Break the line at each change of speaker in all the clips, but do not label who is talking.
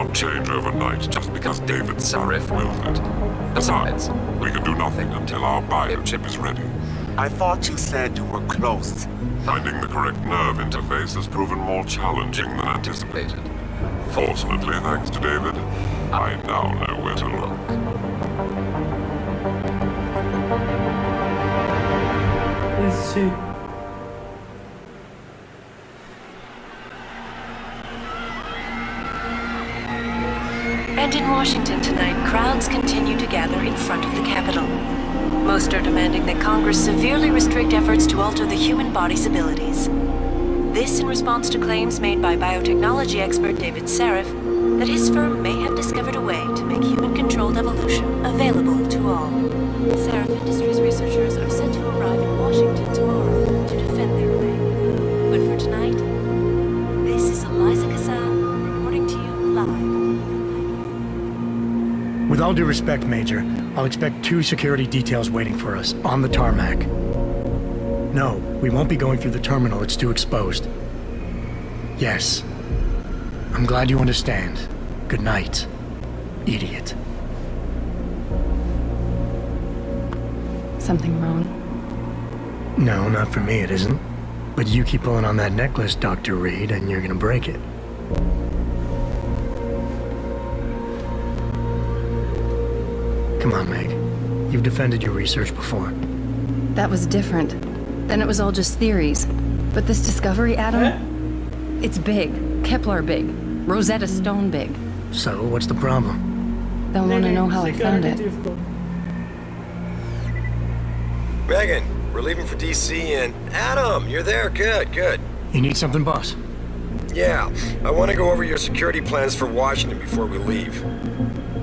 won't change overnight just because David Sarif wills it. Besides, we can do nothing until our biochip is ready.
I thought you said you were close.
Finding the correct nerve interface has proven more challenging than anticipated. Fortunately, thanks to David, I now know where to look.
Is she?
And in Washington tonight, crowds continue to gather in front of the Capitol. Most are demanding that Congress severely restrict efforts to alter the human body's abilities. This in response to claims made by biotechnology expert David Sarif that his firm may have discovered a way to make human-controlled evolution available to all. Sarif Industries researchers are set to arrive in Washington tomorrow to defend their claim. But for tonight, this is Eliza Kassan reporting to you live.
With all due respect, Major, I'll expect 2 security details waiting for us on the tarmac. No, we won't be going through the terminal. It's too exposed. Yes. I'm glad you understand. Good night, idiot.
Something wrong?
No, not for me it isn't. But you keep pulling on that necklace, Dr. Reed, and you're gonna break it. Come on, Meg. You've defended your research before.
That was different. Then it was all just theories. But this discovery, Adam? It's big. Kepler big. Rosetta Stone big.
So, what's the problem?
They'll want to know how I found it.
Megan, we're leaving for DC and... Adam, you're there. Good, good.
You need something, boss?
Yeah, I want to go over your security plans for Washington before we leave.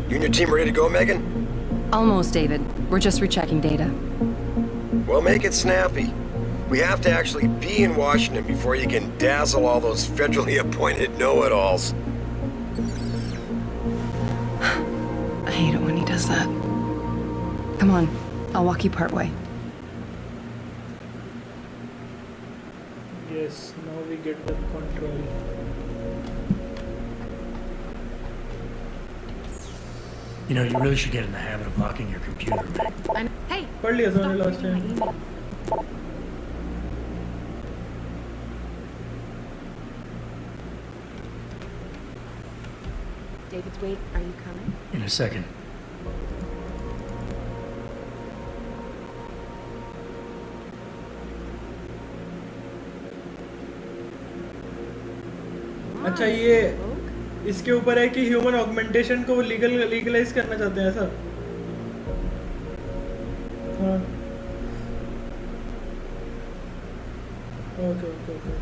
You and your team ready to go, Megan?
Almost, David. We're just rechecking data.
Well, make it snappy. We have to actually be in Washington before you can dazzle all those federally appointed know-it-alls.
I hate it when he does that. Come on, I'll walk you part way.
Yes, now we get the control.
You know, you really should get in the habit of locking your computer, Meg.
Hey!
पढ़ लिया था मैंने last time.
David's wait, are you coming?
In a second.
अच्छा ये इसके ऊपर है कि ह्यूमन ऑगमेंटेशन को वो लीगलाइज करना चाहते हैं ऐसा. हाँ. Okay okay okay.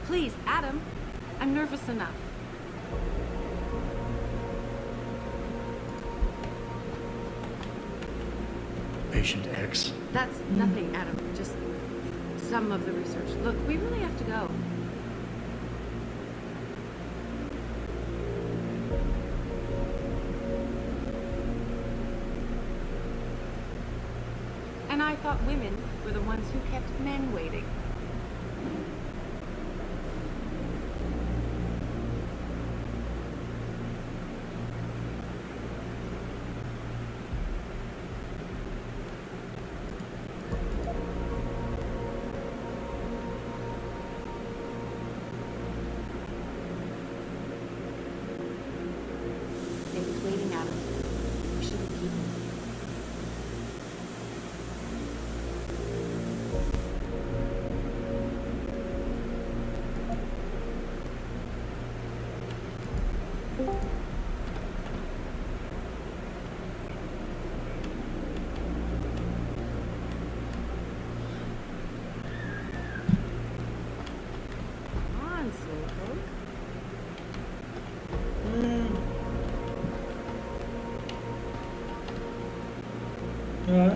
Please, Adam. I'm nervous enough.
Patient X.
That's nothing, Adam. Just some of the research. Look, we really have to go. And I thought women were the ones who kept men waiting. David's waiting, Adam. We shouldn't keep him. Come on, Slowpoke.
हाँ.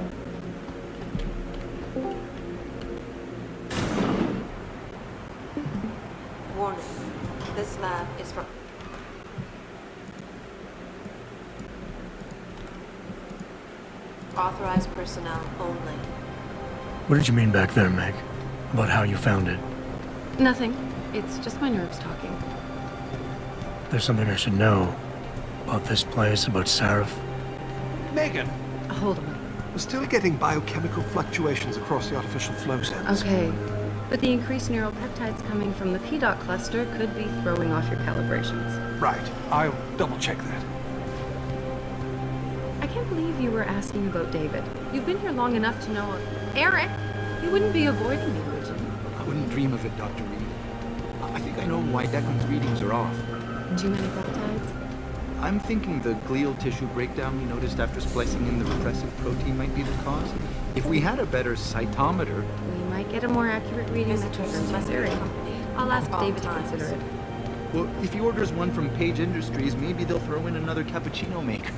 Warning. This lab is for... Authorized personnel only.
What did you mean back there, Meg? About how you found it?
Nothing. It's just my nerves talking.
There's something I should know. About this place, about Sarif.
Megan,
Hold on.
we're still getting biochemical fluctuations across the artificial flow cells.
Okay. But the increased neural peptides coming from the PDOT cluster could be throwing off your calibrations.
Right. I'll double check that.
I can't believe you were asking about David. You've been here long enough to know... Eric! You wouldn't be avoiding me, would you?
I wouldn't dream of it, Dr. Reed. I think I know why Declan's readings are off.
Too many peptides?
I'm thinking the glial tissue breakdown we noticed after splicing in the repressive protein might be the cause. If we had a better cytometer...
We might get a more accurate reading that confirms my theory. I'll ask David to consider it.
Well, if he orders one from Page Industries, maybe they'll throw in another cappuccino maker.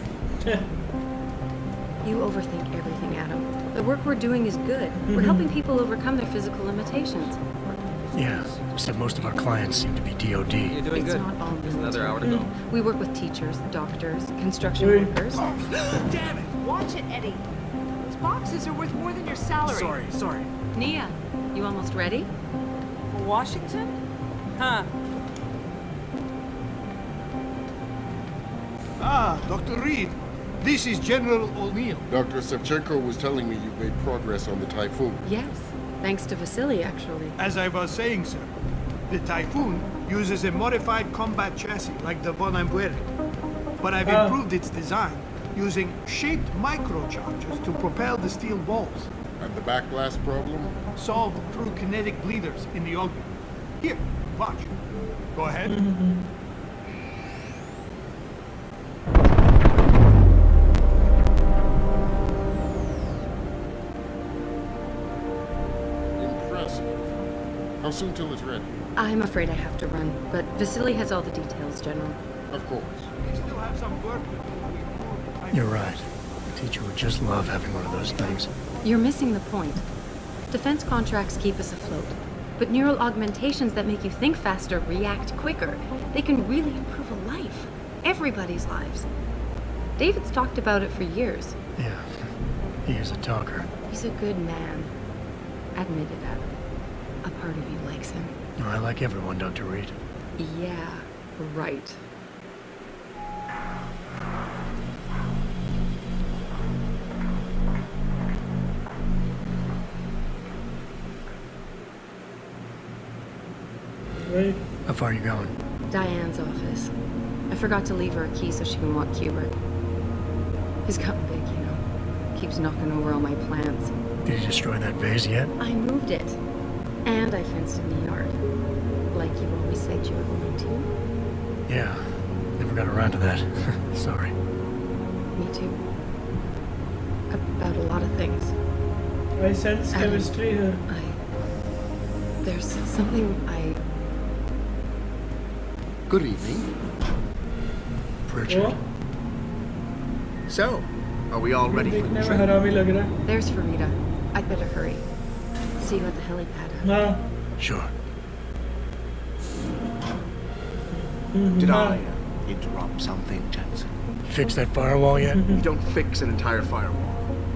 You overthink everything, Adam. The work we're doing is good. We're helping people overcome their physical limitations.
Yeah, except most of our clients seem to be DOD.
You're doing
It's
good.
not all
Just another hour to go.
We work with teachers, doctors, construction
Wait.
workers.
Damn it!
Watch it, Eddie. Those boxes are worth more than your salary.
Sorry.
Nia, you almost ready?
For Washington? Huh.
Ah, Dr. Reed. This is General O'Neill.
Dr. Savchenko was telling me you've made progress on the Typhoon.
Yes. Thanks to Vasily, actually.
As I was saying, sir, the Typhoon uses a modified combat chassis like the one I'm wearing. But I've improved its design using shaped microcharges to propel the steel walls,
And the backblast problem?
solved through kinetic bleeders in the augment. Here, watch. Go ahead.
Impressive. How soon till it's ready?
I'm afraid I have to run, but Vasily has all the details, General.
Of course.
We still have some work to do to improve the Typhoon.
You're right. The teacher would just love having one of those things.
You're missing the point. Defense contracts keep us afloat, but neural augmentations that make you think faster, react quicker, they can really improve a life. Everybody's lives. David's talked about it for years.
Yeah, he is a talker.
He's a good man. Admit it, Adam. A part of you likes him.
I like everyone, Dr. Reed.
Yeah, right.
Right.
How far are you going?
Diane's office. I forgot to leave her a key so she can walk Hubert. He's gotten big, you know. Keeps knocking over all my plants.
Did you destroy that vase yet?
I moved it. And I fenced in the yard. Like you always said you were going to.
Yeah, never got around to that. Sorry.
Me too. About a lot of things.
I sense
Adam,
chemistry here.
There's something I...
Good evening.
Pritchard.
वो
So, are we all ready for
देखने
the
में
trip?
हरामी लग रहा है.
There's Farida. I'd better hurry. See you at the helipad.
हाँ.
Sure.
Did I interrupt something, Jensen?
You fixed that firewall yet?
You don't fix an entire firewall.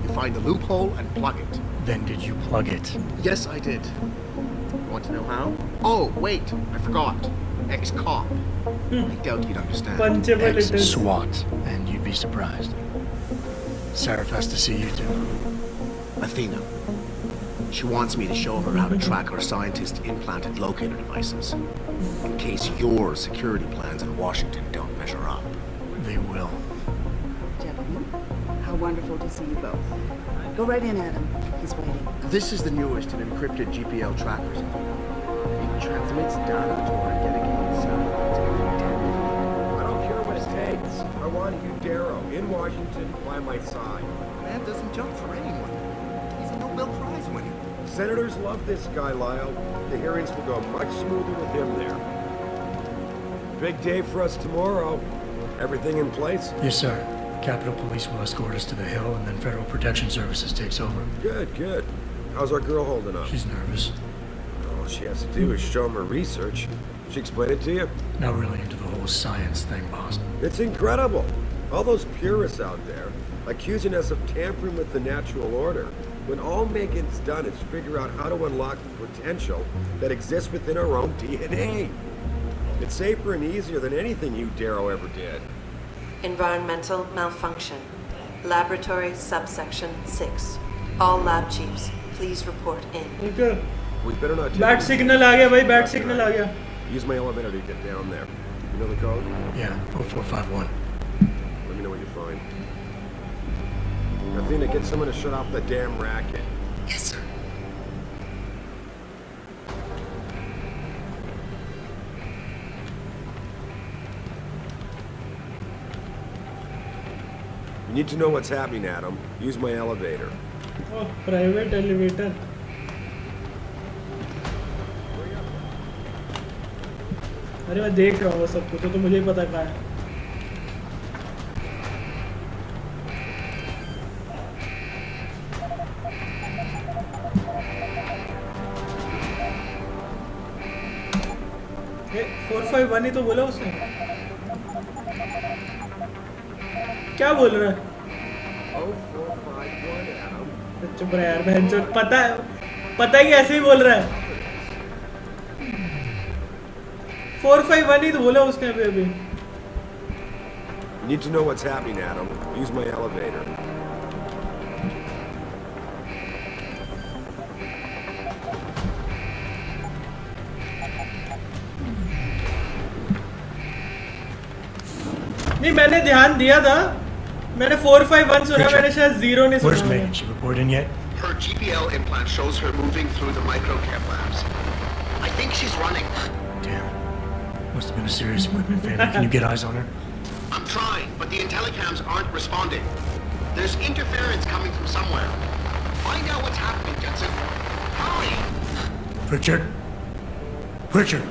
You find the loophole and plug it.
Then did you plug it?
Yes, I did. You want to know how? Oh, wait, I forgot. Ex-cop. I doubt you'd understand.
Punchable it is.
Ex-SWAT, and you'd be surprised. Sarif has to see you too.
Athena. She wants me to show her how to track her scientist-implanted locator devices. In case your security plans in Washington don't measure up.
They will.
Gentlemen, how wonderful to see you both. Go right in, Adam. He's waiting.
This is the newest in encrypted GPL trackers. It transmits data to our dedicated satellites every 10 feet.
I don't care what it takes. I want Hugh Darrow in Washington by my side.
Man doesn't jump for anyone. He's a Nobel Prize winner.
Senators love this guy, Lyle. The hearings will go much smoother with him there. Big day for us tomorrow. Everything in place?
Yes, sir. Capitol Police will escort us to the Hill, and then Federal Protection Services takes over.
Good, good. How's our girl holding up?
She's nervous.
All she has to do is show him her research. She explained it to you?
Not really into the whole science thing, boss.
It's incredible. All those purists out there, accusing us of tampering with the natural order, when all Megan's done is figure out how to unlock the potential that exists within our own DNA. It's safer and easier than anything you Darrow ever did.
Environmental malfunction. Laboratory subsection 6. All lab chiefs, please report in.
Okay.
We better not.
Bat signal आ गया भाई, bat signal आ गया.
Use my elevator to get down there. You know the code?
Yeah, 0451.
Let me know what you find. Athena, get someone to shut off the damn racket.
Yes, sir.
You need to know what's happening, Adam. Use my elevator.
Oh, private elevator. अरे मैं देख रहा हूँ सब कुछ, तो मुझे ही पता कहाँ है. ये 451 ही तो बोला उसने. क्या बोल रहा है? चुप रहा यार, बहन चोद. पता ही ऐसे ही बोल रहा है. 451 ही तो बोला उसने अभी.
You need to know what's happening, Adam. Use my elevator.
नहीं, मैंने ध्यान दिया था. मैंने 451 सुना, मैंने शायद 0 नहीं
Where's
सुना.
Megan? She reported in yet?
Her GPL implant shows her moving through the microcam labs. I think she's running.
Damn. Must have been a serious equipment failure. Can you get eyes on her?
I'm trying, but the intellicams aren't responding. There's interference coming from somewhere. Find out what's happening, Jensen. Hurry!
Richard? Richard!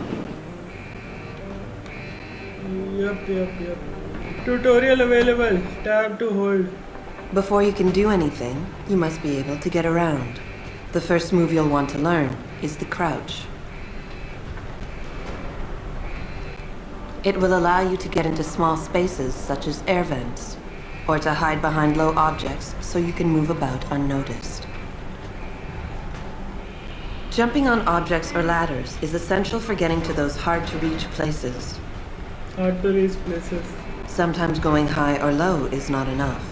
Yep. Tutorial available. Tab to hold.
Before you can do anything, you must be able to get around. The first move you'll want to learn is the crouch. It will allow you to get into small spaces such as air vents, or to hide behind low objects so you can move about unnoticed. Jumping on objects or ladders is essential for getting to those hard-to-reach places.
Hard-to-reach places.
Sometimes going high or low is not enough.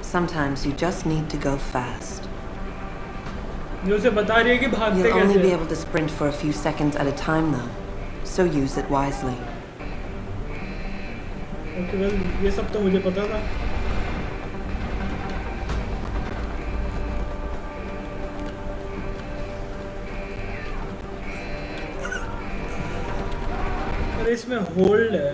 Sometimes you just need to go fast.
जो उसे बता रही है कि भागते
You'll only
कैसे.
be able to sprint for a few seconds at a time though, so use it wisely.
Okay, well, ये सब तो मुझे पता था. अरे इसमें होल्ड है.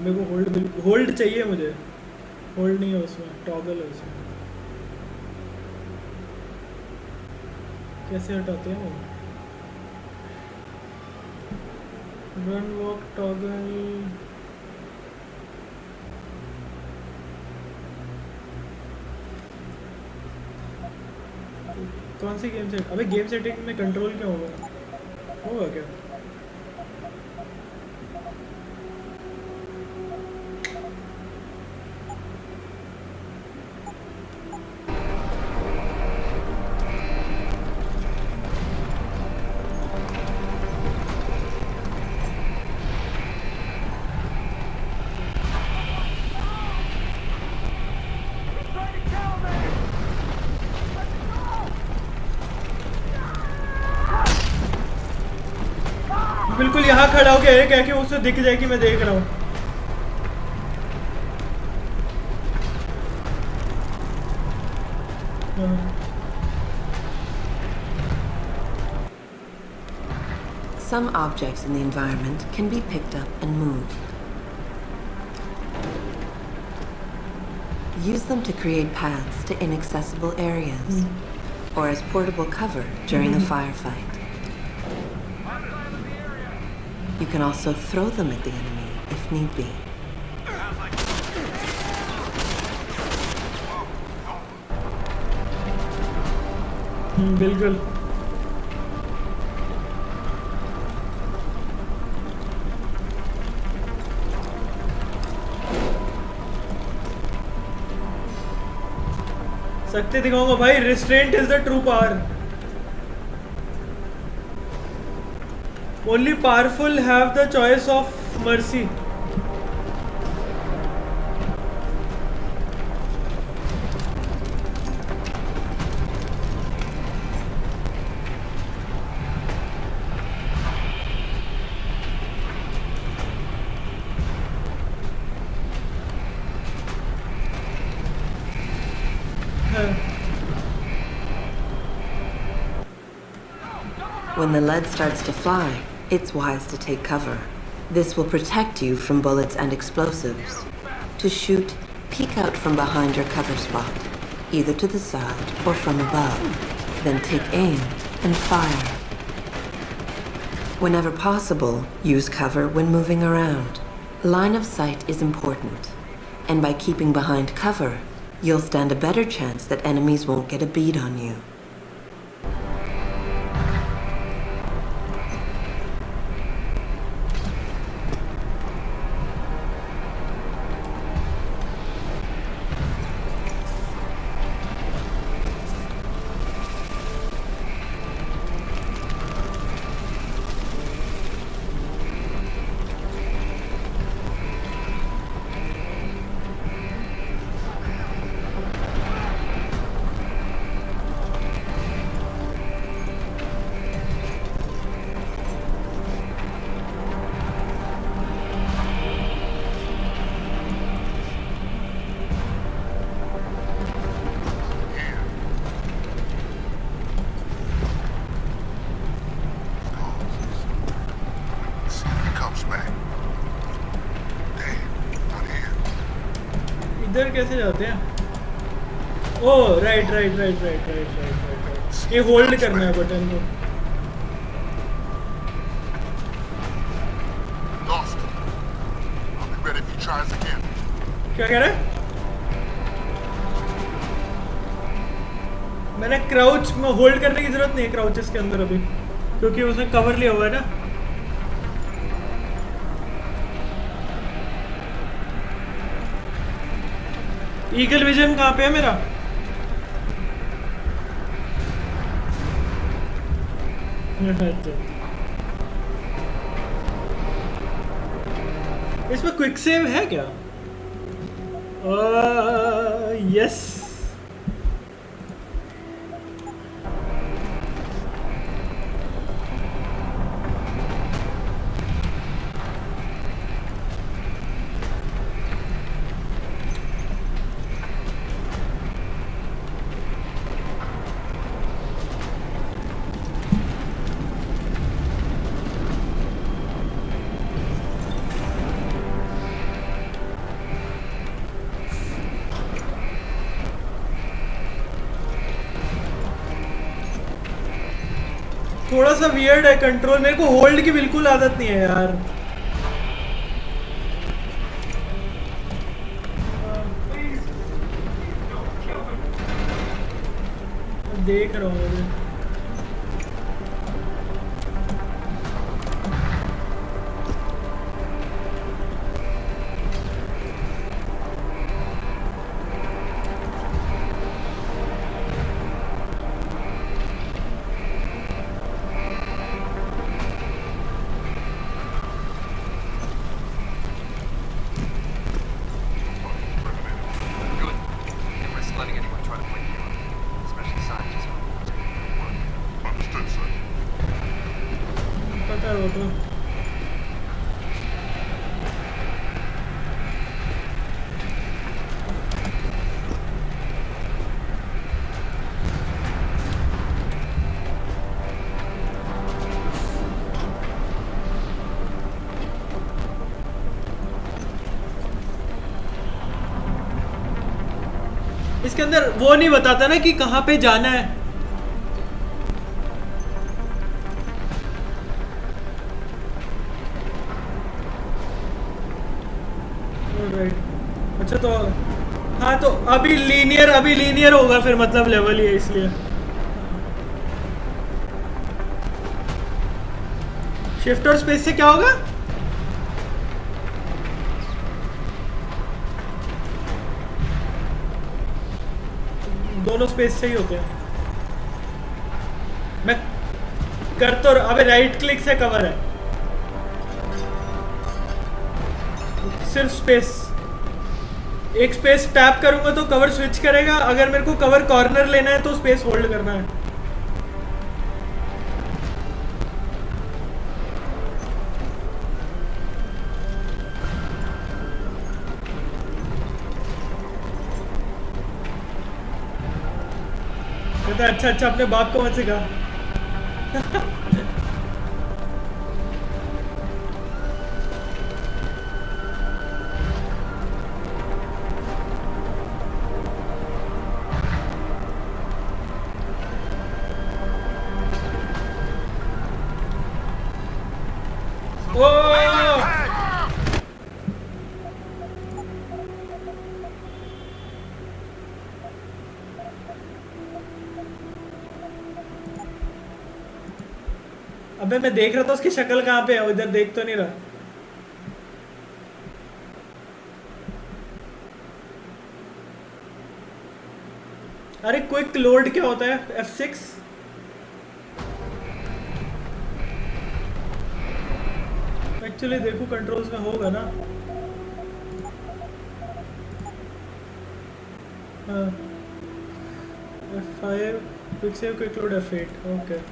मेरे को होल्ड चाहिए मुझे. होल्ड नहीं है उसमें, टॉगल है उसमें. कैसे हटाते हैं वो? Run walk toggle. कौन सी गेम सेट? अबे गेम सेटिंग में कंट्रोल क्या होगा क्या? बिल्कुल यहाँ खड़ा हो गया क्या कि उसे दिख जाए कि मैं देख रहा हूँ.
Some objects in the environment can be picked up and moved. Use them to create paths to inaccessible areas, or as portable cover during the firefight. You can also throw them at the enemy if need be.
बिल्कुल. शक्ति दिखाऊंगा भाई. Restraint is the true power. Only powerful have the choice of mercy.
When the lead starts to fly, it's wise to take cover. This will protect you from bullets and explosives. To shoot, peek out from behind your cover spot, either to the side or from above. Then take aim and fire. Whenever possible, use cover when moving around. Line of sight is important, and by keeping behind cover, you'll stand a better chance that enemies won't get a bead on you.
इधर कैसे जाते हैं? Oh right right right right right right right. ये hold करना है button को. क्या कह रहा है? मैंने क्राउच में होल्ड करने की जरूरत नहीं है क्राउचेस के अंदर अभी, क्योंकि उसने कवर लिया हुआ है ना. ईगल विजन कहाँ पे है मेरा? इसमें क्विक सेव है क्या? यस. थोड़ा सा वियर्ड है कंट्रोल. मेरे को होल्ड की बिल्कुल आदत नहीं है यार. देख रहा हूँ मैं. इसके अंदर वो नहीं बताता ना कि कहाँ पे जाना है. अच्छा तो हाँ, तो अभी लीनियर होगा फिर, मतलब लेवल ही है इसलिए. शिफ्ट और स्पेस से क्या होगा? दोनों स्पेस से ही होते हैं। मैं कर तो अबे राइट क्लिक से कवर है, सिर्फ स्पेस। एक स्पेस टैप करूंगा तो कवर स्विच करेगा। अगर मेरे को कवर कॉर्नर लेना है तो स्पेस होल्ड करना है। कहता अच्छा अच्छा अपने बाप को मत सिखा। अबे मैं देख रहा था उसकी शक्ल कहाँ पे है, इधर देख तो नहीं रहा। अरे क्विक लोड क्या होता है? F6 एक्चुअली देखो कंट्रोल्स में होगा ना। हाँ F5 quick save quick load F8 okay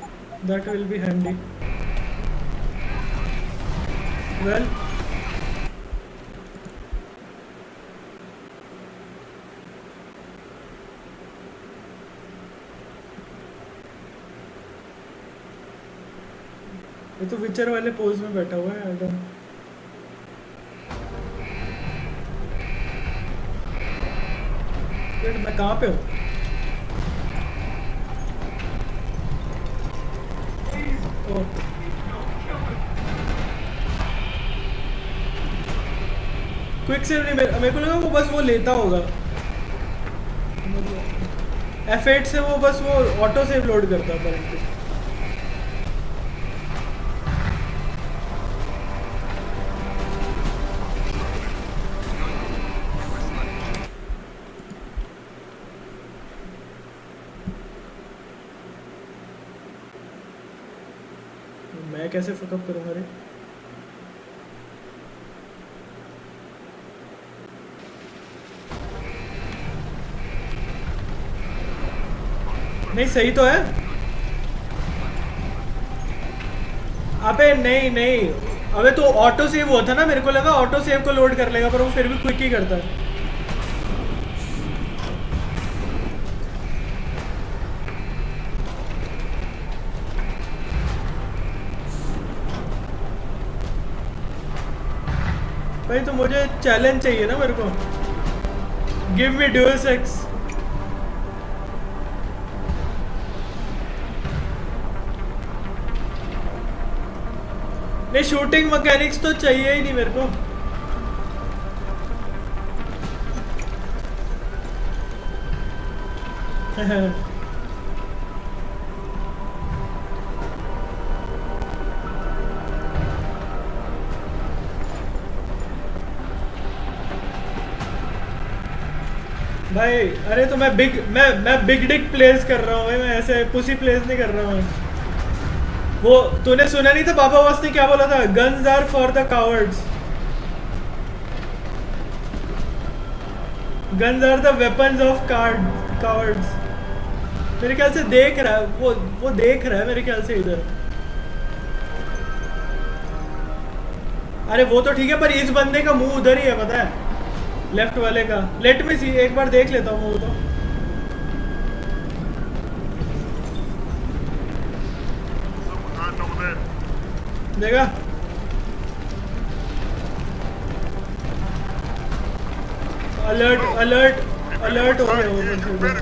that will be handy. Well ये तो विचर वाले पोज में बैठा हुआ है एडम। मैं कहाँ पे हूँ? क्विक सेव नहीं, मेरे को लगा वो बस वो लेता होगा F8 से, वो बस वो ऑटो सेव लोड करता है। मैं कैसे फकअप करूँगा रे? नहीं सही तो है। अबे नहीं नहीं, अबे तो ऑटो सेव हुआ था ना, मेरे को लगा ऑटो सेव को लोड कर लेगा, पर वो फिर भी क्विक ही करता है। भाई तो मुझे चैलेंज चाहिए ना मेरे को। Give me Deus Ex। नहीं शूटिंग मैकेनिक्स तो चाहिए ही नहीं मेरे को। भाई अरे तो मैं बिग डिक प्लेस कर रहा हूँ भाई, मैं ऐसे पुसी प्लेस नहीं कर रहा हूँ। वो तूने सुना नहीं था बाबा वास ने क्या बोला था? Guns are for the cowards, guns are the weapons of cowards. मेरे ख्याल से देख रहा है वो देख रहा है मेरे ख्याल से इधर। अरे वो तो ठीक है, पर इस बंदे का मुंह उधर ही है पता है, लेफ्ट वाले का। लेट मी सी, एक बार देख लेता हूँ वो तो। देखा अलर्ट अलर्ट अलर्ट हो गया।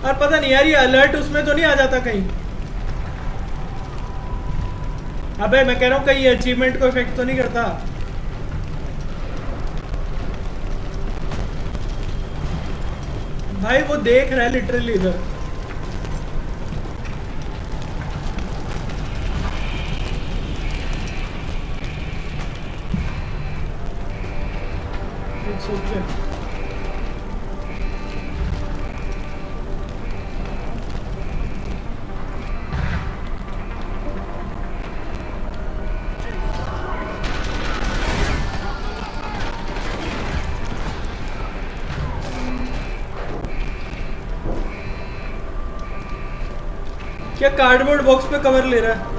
और पता नहीं यार ये अलर्ट उसमें तो नहीं आ जाता कहीं? अबे मैं कह रहा हूँ कहीं अचीवमेंट को इफेक्ट तो नहीं करता? भाई वो देख रहा है लिटरली इधर। It's okay. क्या कार्डबोर्ड बॉक्स पे कवर ले रहा है?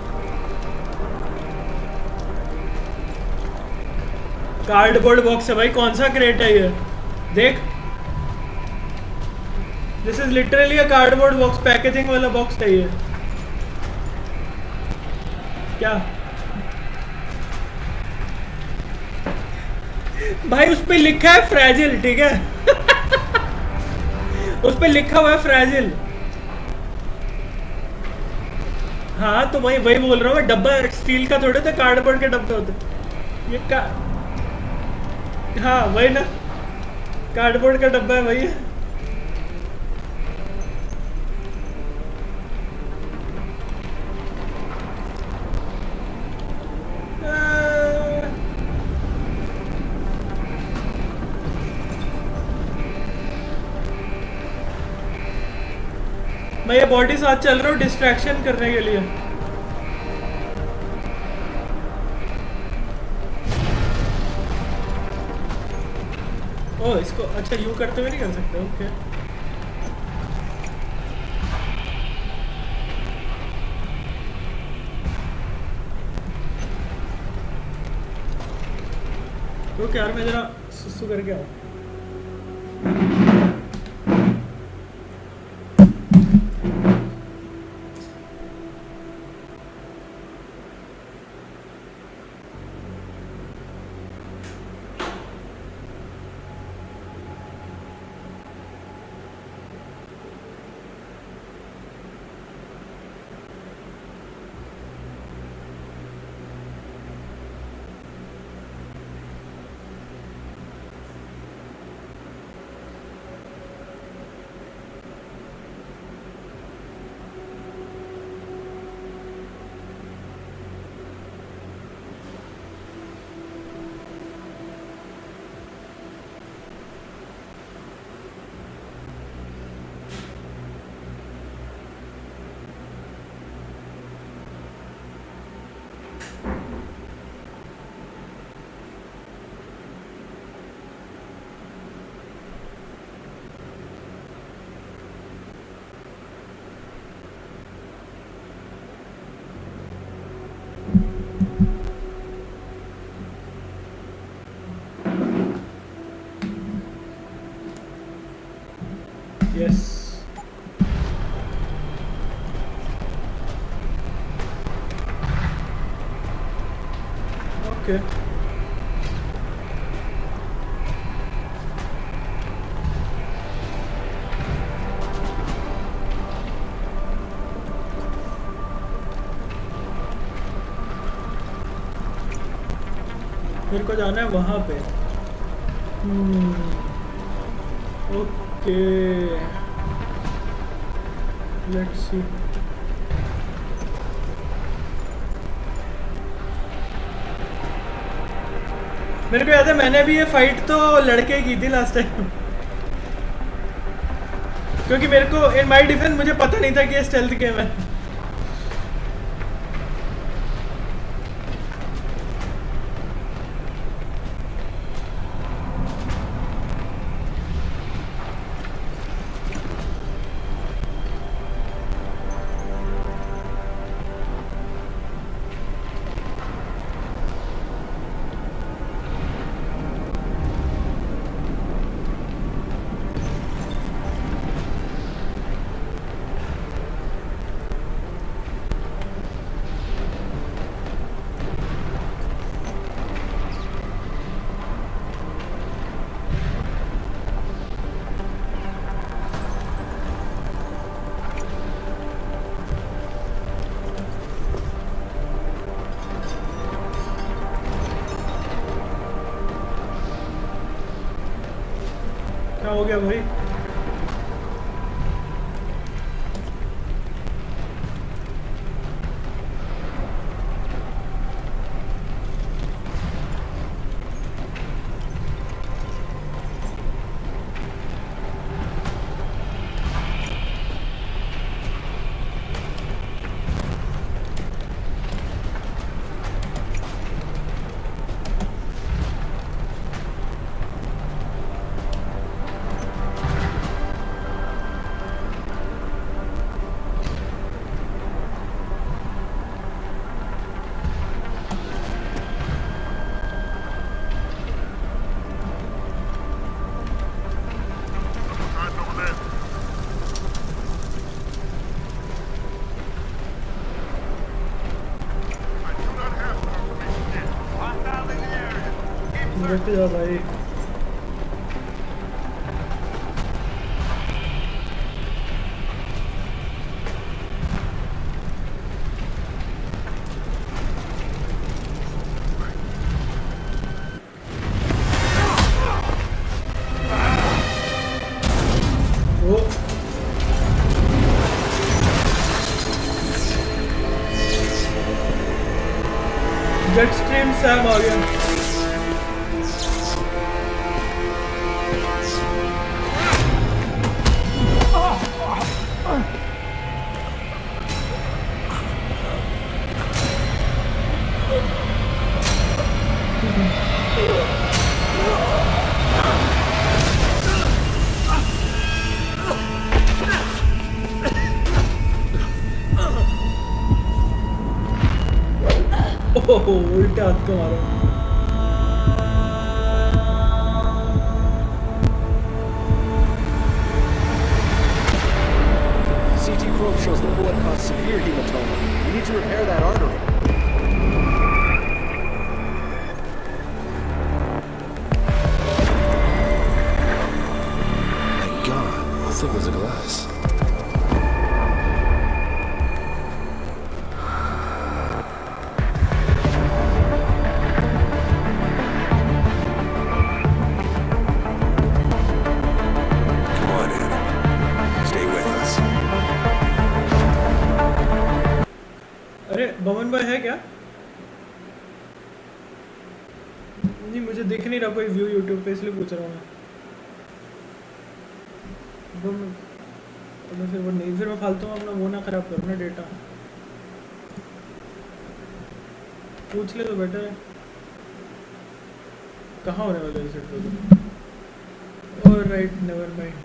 कार्डबोर्ड बॉक्स है भाई, कौन सा क्रेट है ये? देख, this is literally a cardboard box, packaging वाला बॉक्स है ये। क्या भाई उस पे लिखा है फ्रैजिल, ठीक है? उस पे लिखा हुआ है फ्रैजिल। हाँ तो वही बोल रहा हूँ मैं, डब्बा स्टील का थोड़े थे, कार्डबोर्ड के डब्बे होते ये का। हाँ वही ना, कार्डबोर्ड का डब्बा है वही है। मैं ये बॉडी साथ चल रहा हूँ डिस्ट्रैक्शन करने के लिए। ओह इसको अच्छा यूं करते हुए नहीं कर सकते, ओके। ओके यार मैं जरा सुसु करके आऊँ। Yes. Okay. मेरे को जाना है वहाँ पे। Okay let's see. मेरे को याद है मैंने भी ये फाइट तो लड़के की थी लास्ट टाइम, क्योंकि मेरे को इन माय डिफेंस मुझे पता नहीं था कि ये स्टेल्थ गेम है। क्या हो गया भाई? रुक जा भाई जेट स्ट्रीम सैम आ गया ओह उल्टा हाथ को मारा
CT probe shows the bullet caused severe hematoma. We need to repair that artery.
My God, how thick was the glass?
Boman भाई है क्या नहीं मुझे दिख नहीं रहा कोई व्यू यूट्यूब पे इसलिए पूछ रहा हूँ मैं फिर वो नहीं फिर मैं फालतू में अपना वो ना खराब करूँ ना डेटा पूछ ले तो बेटर है कहाँ होने वाला है set alright never mind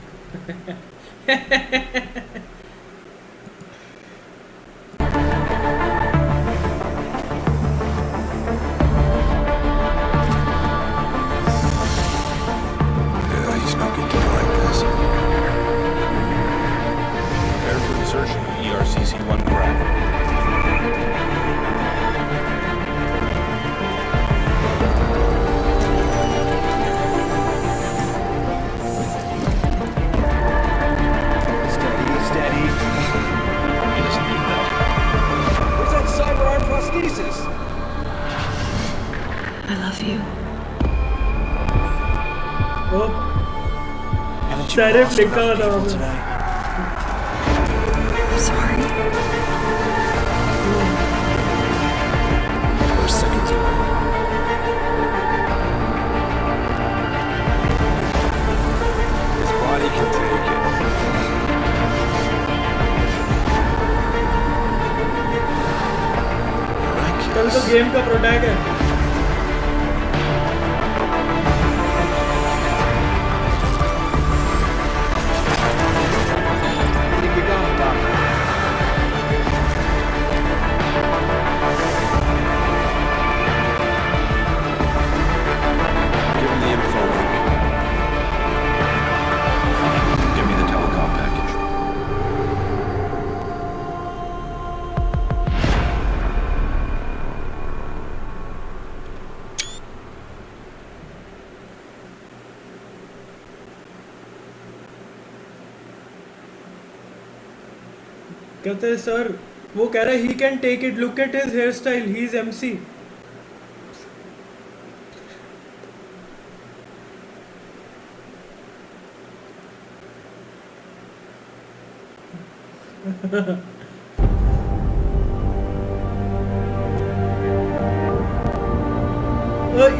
Sarif लिखा हुआ था वहाँ पे
Sorry.
For seconds ago. His body can take it.
कल तो गेम का प्रोटैग है कहते हैं सर वो कह रहा है he can take it look at his hair style he is MC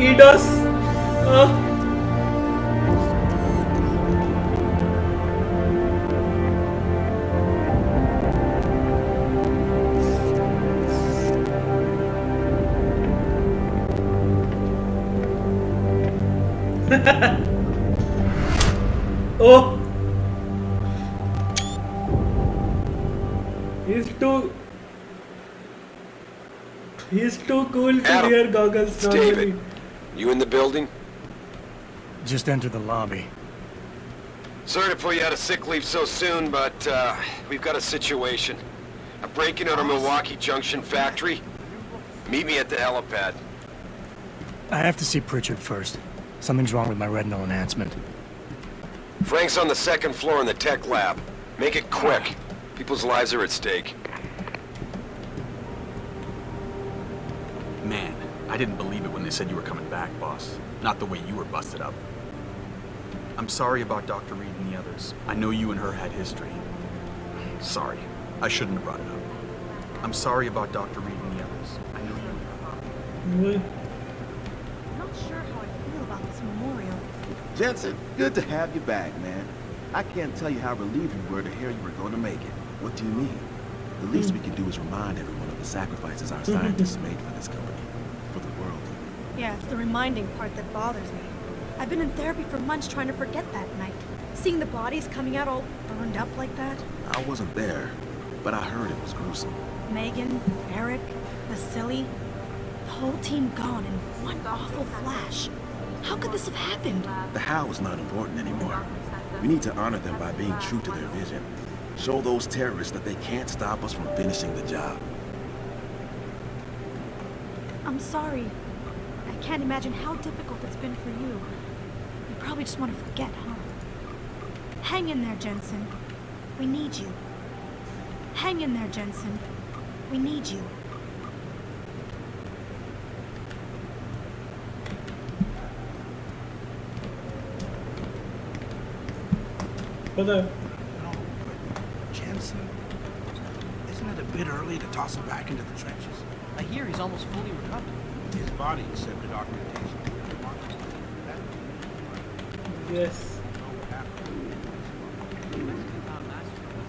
ईडस Oh, he's too cool to
Adam,
wear goggles
it's
normally.
David. You in the building?
Just enter the lobby.
Sorry to put you out of sick leave so soon, but we've got a situation. I'm breaking out of Milwaukee Junction factory. Meet me at the helipad.
I have to see Pritchard first. Something's wrong with my retinal enhancement.
Frank's on the second floor in the tech lab. Make it quick. People's lives are at stake.
Man, I didn't believe it when they said you were coming back, boss. Not the way you were busted up. I'm sorry about Dr. Reed and the others. I know you and her had history. Sorry. I shouldn't have brought it up. I'm sorry about Dr. Reed and the others. I know you and her.
I'm not sure how I feel about this memorial.
Jensen, good to have you back, man. I can't tell you how relieved we were to hear you were going to make it. What do you mean? The least we can do is remind everyone of the sacrifices our scientists made for this company, for the world.
Yeah, it's the reminding part that bothers me. I've been in therapy for months trying to forget that night. Seeing the bodies coming out all burned up like that.
I wasn't there, but I heard it was gruesome.
Megan, Eric, Vasily, the whole team gone in one awful flash. How could this have happened?
The how is not important anymore. We need to honor them by being true to their vision. Show those terrorists that they can't stop us from finishing the job.
I'm sorry. I can't imagine how difficult it's been for you. You probably just want to forget, huh? Hang in there, Jensen. We need you. Hang in there, Jensen. We need you.
Jensen, isn't it a bit early to toss him back into the trenches?
I hear he's almost fully recovered.
His body accepted augmentation.
Yes.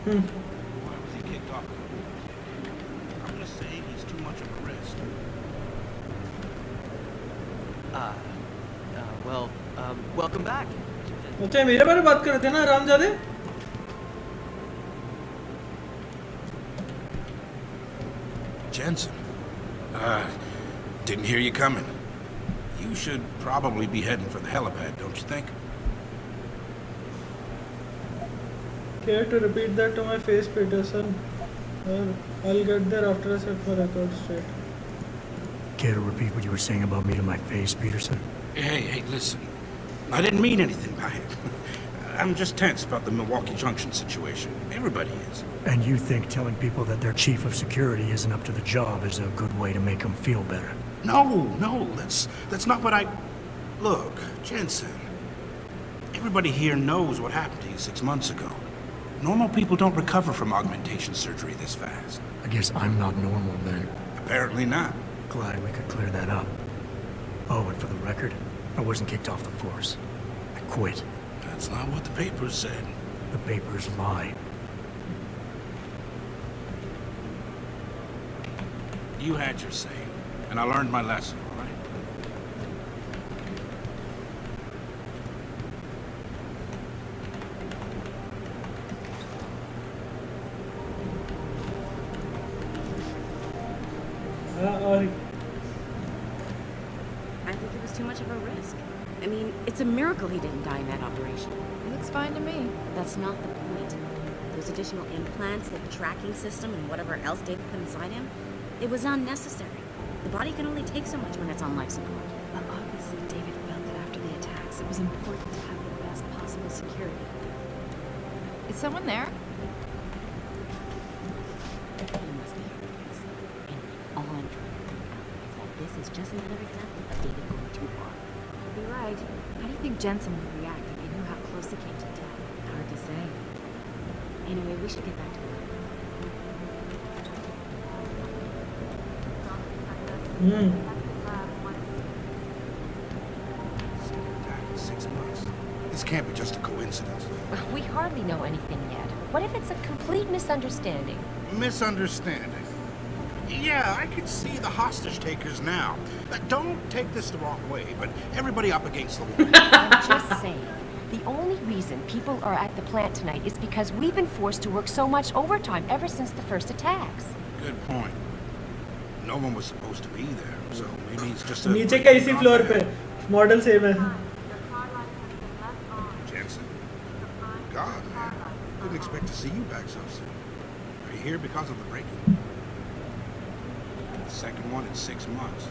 Why was he kicked off? I'm gonna say he's too much of a risk.
Welcome back.
अच्छा मेरे बारे में बात कर रहे थे ना रामजादे?
Jensen, didn't hear you coming. You should probably be heading for the helipad, don't you think?
Care to repeat that to my face, Peterson? Or I'll get there after I set my record straight.
Care to repeat what you were saying about me to my face, Peterson?
Hey, listen. I didn't mean anything by it. I'm just tense about the Milwaukee Junction situation. Everybody is.
And you think telling people that their chief of security isn't up to the job is a good way to make them feel better?
No, that's not what I... Look, Jensen, everybody here knows what happened to you 6 months ago. Normal people don't recover from augmentation surgery this fast.
I guess I'm not normal then.
Apparently not.
Glad we could clear that up. Oh, and for the record, I wasn't kicked off the force. I quit.
That's not what the papers said.
The papers lie.
You had your say, and I learned my lesson, all right?
I think it was too much of a risk. I mean, it's a miracle he didn't die in that operation.
Looks fine to me.
That's not the point. Those additional implants, the tracking system, and whatever else David put inside him, it was unnecessary. The body can only take so much when it's on life support.
But obviously David felt that after the attacks, it was important to have the best possible security. Is someone there?
He must be here. And all I'm trying to point out is that this is just another example of David going too far.
You're right. How do you think Jensen would react if he knew how close he came to death?
Hard to say. Anyway, we should get back to work.
Attack in 6 months. This can't be just a coincidence.
We hardly know anything yet. What if it's a complete misunderstanding?
Misunderstanding. Yeah, I can see the hostage takers now. Don't take this the wrong way, but everybody up against the wall.
I'm just saying. The only reason people are at the plant tonight is because we've been forced to work so much overtime ever since the first attacks.
Good point. No one was supposed to be there, so maybe it's just a...
नीचे का इसी floor पे model same है.
Jensen. God, man. Didn't expect to see you back so soon. Are you here because of the break-in? The second one in 6 months.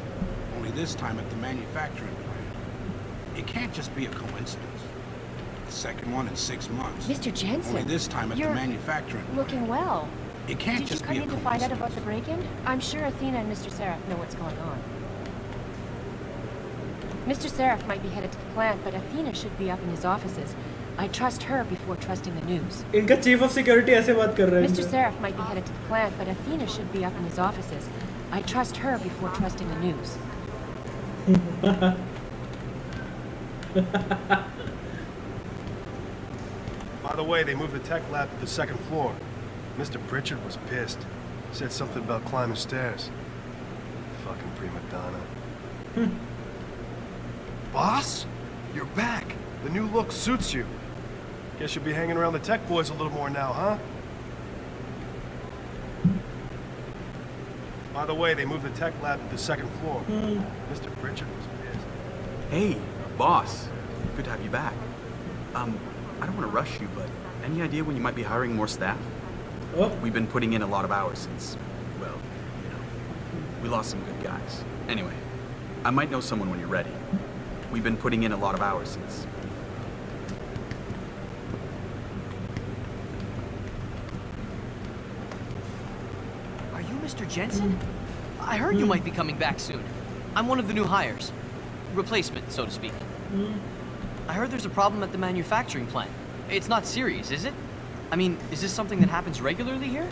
only this time at the manufacturing plant. It can't just be a coincidence. The second one in 6 months.
Mr. Jensen,
only this time at the manufacturing plant.
Looking well.
It can't just be a coincidence.
Did you come in to find out about the break-in? I'm sure Athena and Mr. Seraph know what's going on. Mr. Seraph might be headed to the plant, but Athena should be up in his offices. I trust her before trusting the news.
इनका chief of security ऐसे बात कर रहा है.
Mr. Seraph might be headed to the plant, but Athena should be up in his offices. I trust her before trusting the news.
By the way, they moved the tech lab to the second floor. Mr. Pritchard was pissed. Said something about climbing stairs. Fucking prima donna. Boss? You're back. The new look suits you. Guess you'll be hanging around the tech boys a little more now, huh? By the way, they moved the tech lab to the second floor. Mr. Pritchard was pissed.
Hey, boss. Good to have you back. I don't want to rush you, but any idea when you might be hiring more staff?
Oh.
We've been putting in a lot of hours since, well, you know, we lost some good guys. Anyway, I might know someone when you're ready. We've been putting in a lot of hours since.
Are you Mr. Jensen? I heard you might be coming back soon. I'm one of the new hires. Replacement, so to speak. I heard there's a problem at the manufacturing plant. It's not serious, is it? I mean, is this something that happens regularly here?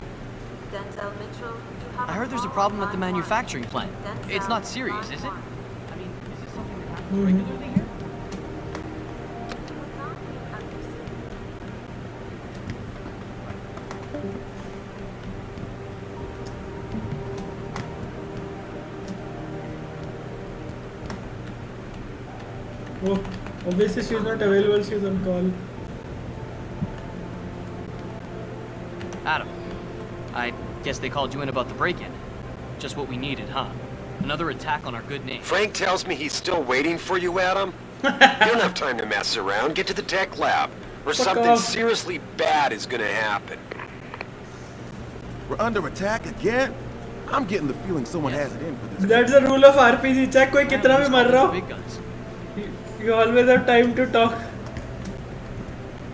I heard there's a problem at the manufacturing plant. It's not serious, is it? I mean, is this something that happens regularly here?
Oh, obviously she's not available, she's on call.
Adam, I guess they called you in about the break-in. Just what we needed, huh? Another attack on our good name.
Frank tells me he's still waiting for you, Adam. You don't have time to mess around. Get to the tech lab, or something seriously bad is gonna happen.
We're under attack again? I'm getting the feeling someone has it in for this.
That's the rule of RPG. Check कोई कितना भी मर रहा हो. You always have time to talk.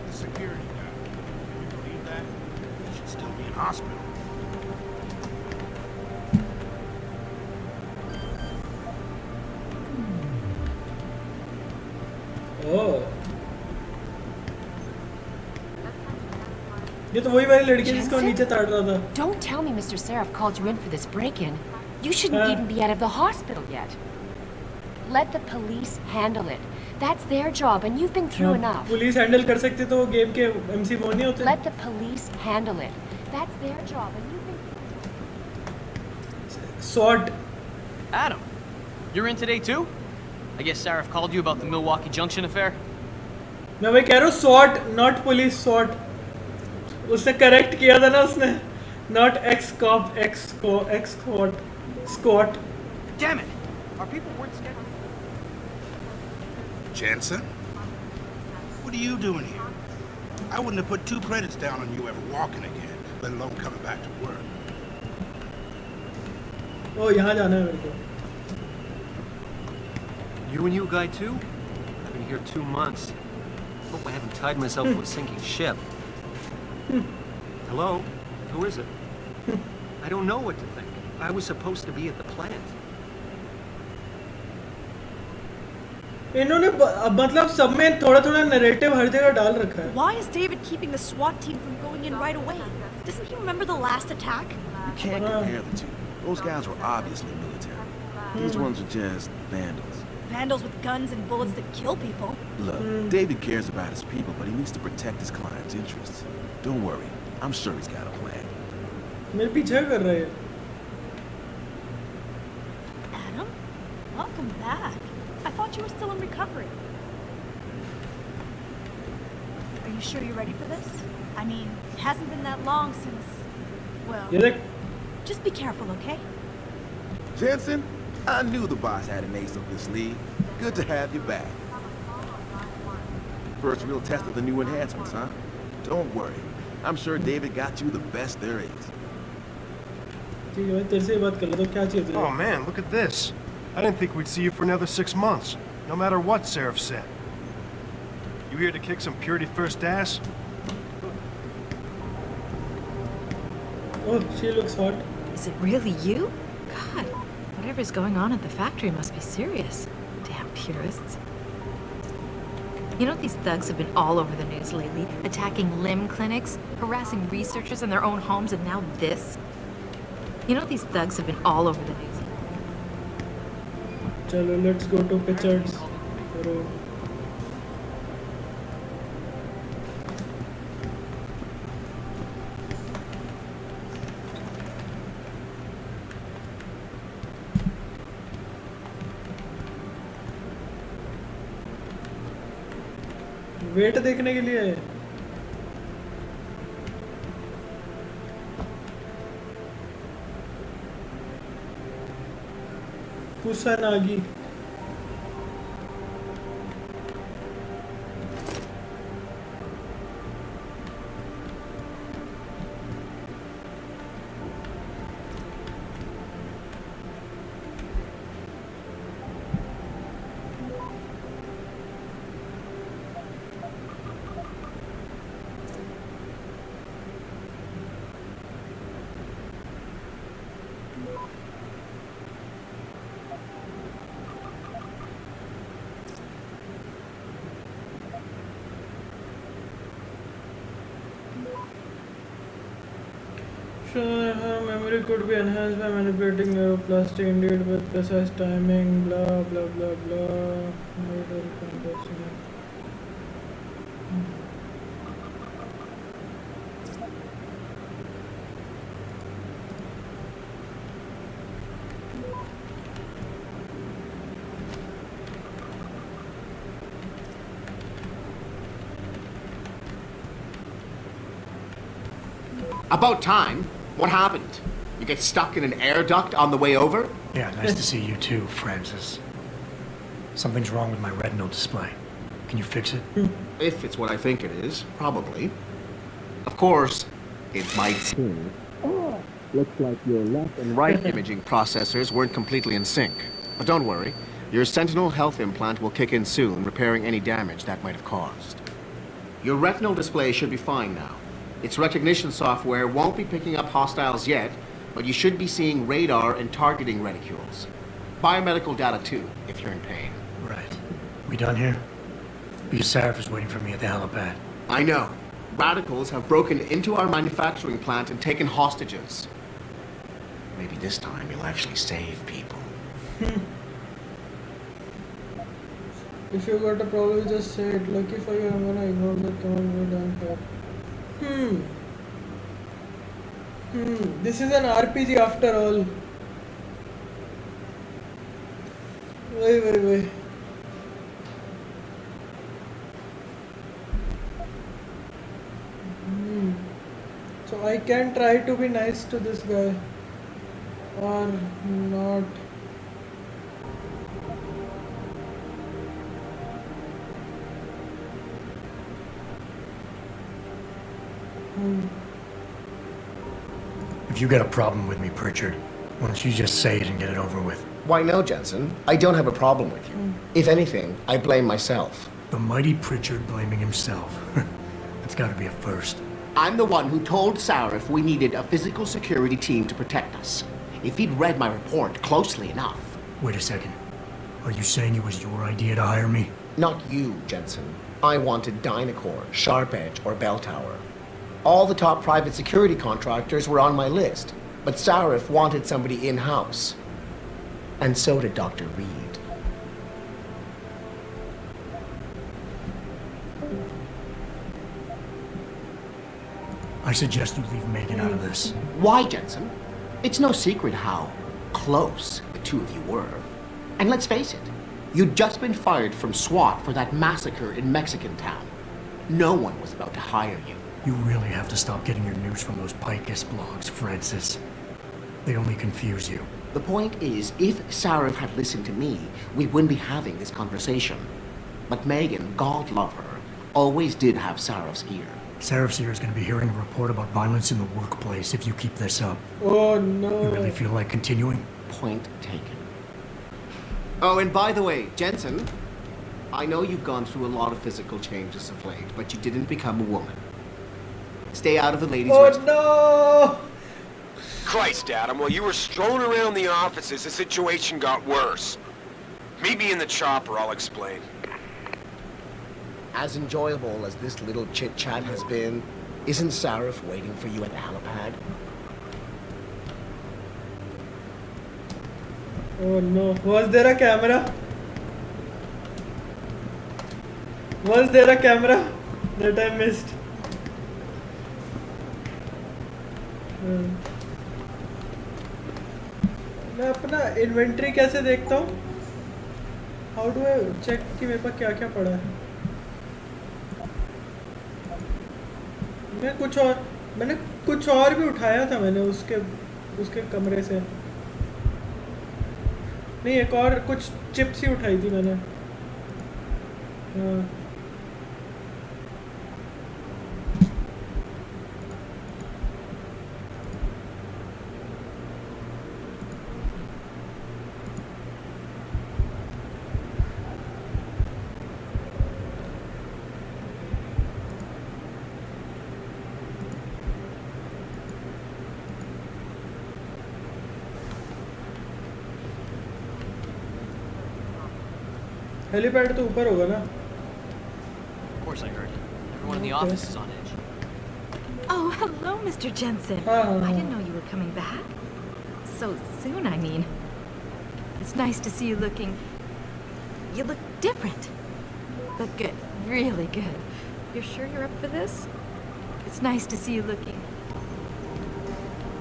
Security guy. Can you believe that? He should still be in hospital.
Oh. ये तो वही वाली लड़की जिसको नीचे ताड़ रहा था.
Don't tell me Mr. Seraph called you in for this break-in. You shouldn't even be out of the hospital yet. Let the police handle it. That's their job, and you've been through enough.
Police handle कर सकते तो वो game के MC वो नहीं होते.
Let the police handle it. That's their job, and you've been.
SWAT.
Adam, you're in today too? I guess Seraph called you about the Milwaukee Junction affair?
मैं वही कह रहा हूँ SWAT, not police, SWAT. उसने correct किया था ना उसने. Not ex-cop, ex-squad, squat.
Damn it! Our people weren't scheduled.
Jensen? What are you doing here? I wouldn't have put 2 credits down on you ever walking again, let alone coming back to work.
Oh, यहाँ जाना है मेरे को.
You a new guy too? I've been here 2 months. Hope I haven't tied myself to a sinking ship. Hello? Who is it? I don't know what to think. I was supposed to be at the plant.
इन्होंने मतलब सब में थोड़ा-थोड़ा narrative हर जगह डाल रखा है.
Why is David keeping the SWAT team from going in right away? Doesn't he remember the last attack?
You can't compare the two. Those guys were obviously military. These ones are just vandals.
Vandals with guns and bullets that kill people.
Look, David cares about his people, but he needs to protect his client's interests. Don't worry. I'm sure he's got a plan.
मेरे पीछे कर रहा है.
Adam, welcome back. I thought you were still in recovery. Are you sure you're ready for this? I mean, it hasn't been that long since, well, just be careful, okay?
Jensen, I knew the boss had an ace up his sleeve. Good to have you back. First real test of the new enhancements, huh? Don't worry. I'm sure David got you the best there is.
ठीक है, तेरे से बात कर लो तो क्या चाहिए तुझे?
Oh man, look at this. I didn't think we'd see you for another 6 months, no matter what Seraph said. You here to kick some Purity First ass?
Oh, she looks hot.
Is it really you? God, whatever's going on at the factory must be serious. Damn purists. You know, these thugs have been all over the news lately, attacking limb clinics, harassing researchers in their own homes, and now this. You know, these thugs have been all over the news.
Chalo, let's go to Pichards. Weight देखने के लिए कुसानागी her memory could be enhanced by manipulating neuroplastic indeed with precise timing, blah blah blah blah.
About time. What happened? You get stuck in an air duct on the way over?
Yeah, nice to see you too, Francis. Something's wrong with my retinal display. Can you fix it?
If it's what I think it is, probably. Of course, it might seem. Oh, looks like your left and right imaging processors weren't completely in sync. But don't worry, your Sentinel health implant will kick in soon, repairing any damage that might have caused. Your retinal display should be fine now. Its recognition software won't be picking up hostiles yet, but you should be seeing radar and targeting reticules. Biomedical data too, if you're in pain.
Right. We done here? Because Seraph is waiting for me at the helipad.
I know. Radicals have broken into our manufacturing plant and taken hostages. Maybe this time you'll actually save people.
If you got a problem, just say it. Lucky for you, I'm gonna ignore that command down here. This is an RPG after all. Wait. So I can try to be nice to this guy. Or not.
If you got a problem with me, Pritchard, why don't you just say it and get it over with?
Why no, Jensen? I don't have a problem with you. If anything, I blame myself.
The mighty Pritchard blaming himself. That's gotta be a first.
I'm the one who told Sarif we needed a physical security team to protect us. If he'd read my report closely enough.
Wait a second. Are you saying it was your idea to hire me?
Not you, Jensen. I wanted Dynacore, Sharp Edge, or Bell Tower. All the top private security contractors were on my list, but Sarif wanted somebody in-house. And so did Dr. Reed.
I suggest you leave Megan out of this.
Why, Jensen? It's no secret how close the two of you were. And let's face it, you'd just been fired from SWAT for that massacre in Mexican town. No one was about to hire you.
You really have to stop getting your news from those Picus blogs, Francis. They only confuse you.
The point is, if Sarif had listened to me, we wouldn't be having this conversation. But Megan, God love her, always did have Sarif's ear.
Sarif's ear is going to be hearing a report about violence in the workplace if you keep this up.
Oh no.
You really feel like continuing?
Point taken. Oh, and by the way, Jensen, I know you've gone through a lot of physical changes of late, but you didn't become a woman. Stay out of the ladies'
Oh no!
Christ, Adam, while you were strolling around the offices, the situation got worse. Meet me in the chopper, I'll explain.
As enjoyable as this little chit-chat has been, isn't Sarif waiting for you at the helipad?
Oh no. Was there a camera? Was there a camera that I missed? मैं अपना inventory कैसे देखता हूँ? How do I check कि मेरे पास क्या क्या पड़ा है? मैंने कुछ और भी उठाया था मैंने उसके कमरे से। नहीं, एक और कुछ चिप्स ही उठाई थी मैंने। हाँ। हेलीपैड तो ऊपर होगा ना?
Of course I heard. Everyone in the office is on edge.
Oh, hello, Mr. Jensen. I didn't know you were coming back. So soon, I mean. It's nice to see you looking... You look different. But good. Really good. You're sure you're up for this? It's nice to see you looking...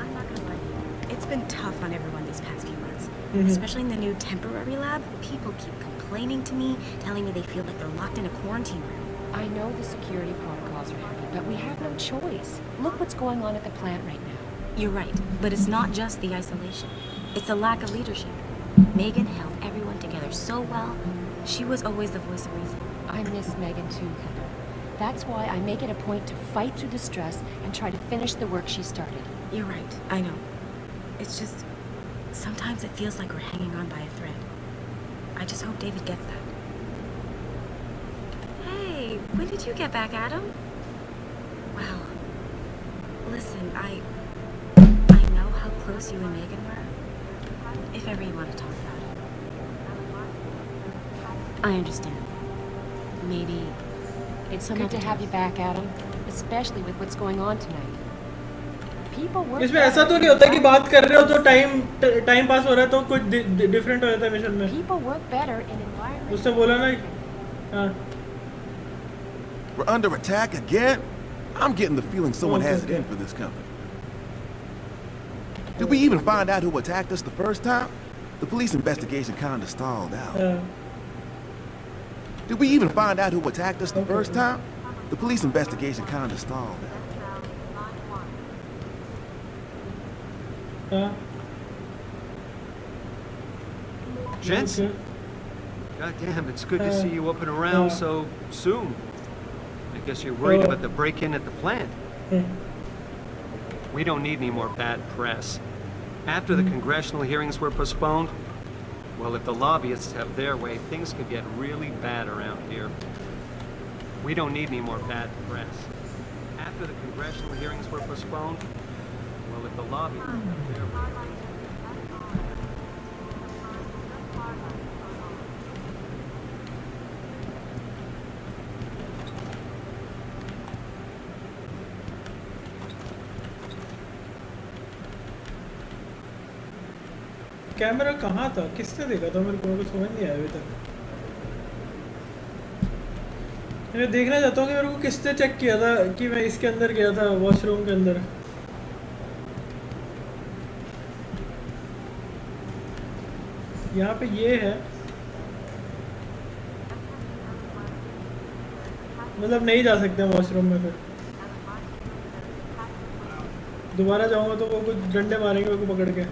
I'm not gonna lie to you. It's been tough on everyone these past few months.
Mhm.
Especially in the new temporary lab. People keep complaining to me, telling me they feel like they're locked in a quarantine room.
I know the security protocols are heavy, but we have no choice. Look what's going on at the plant right now.
You're right, but it's not just the isolation. It's a lack of leadership. Megan held everyone together so well. She was always the voice of reason.
I miss Megan too, Heather. That's why I make it a point to fight through the stress and try to finish the work she started.
You're right, I know. It's just... sometimes it feels like we're hanging on by a thread. I just hope David gets that. Hey, when did you get back, Adam? Wow. Listen, I know how close you and Megan were. If ever you want to talk about it. I understand. Maybe
It's good to have you back, Adam. Especially with what's going on tonight. People work...
इसमें ऐसा तो नहीं होता कि बात कर रहे हो तो टाइम पास हो रहा है तो कुछ डिफरेंट हो जाता है मिशन में।
People work better in environments...
उससे बोला ना। हाँ।
We're under attack again? I'm getting the feeling someone has it in for this company. Did we even find out who attacked us the first time? The police investigation kinda stalled out. Did we even find out who attacked us the first time? The police investigation kinda stalled out.
Jensen? Goddamn, it's good to see you up and around so soon. I guess you're worried about the break-in at the plant. We don't need any more bad press. After the congressional hearings were postponed, well, if the lobbyists have their way, things could get really bad around here. We don't need any more bad press. After the congressional hearings were postponed, well, if the lobbyists have their way...
camera कहाँ था? किसने देखा था? मेरे को समझ नहीं आया अभी तक। मैं देखना चाहता हूँ कि मेरे को किसने चेक किया था कि मैं इसके अंदर गया था, वॉशरूम के अंदर। यहाँ पे ये है, मतलब नहीं जा सकते हम वॉशरूम में। फिर दोबारा जाऊँगा तो वो कुछ डंडे मारेंगे मेरे को पकड़ के।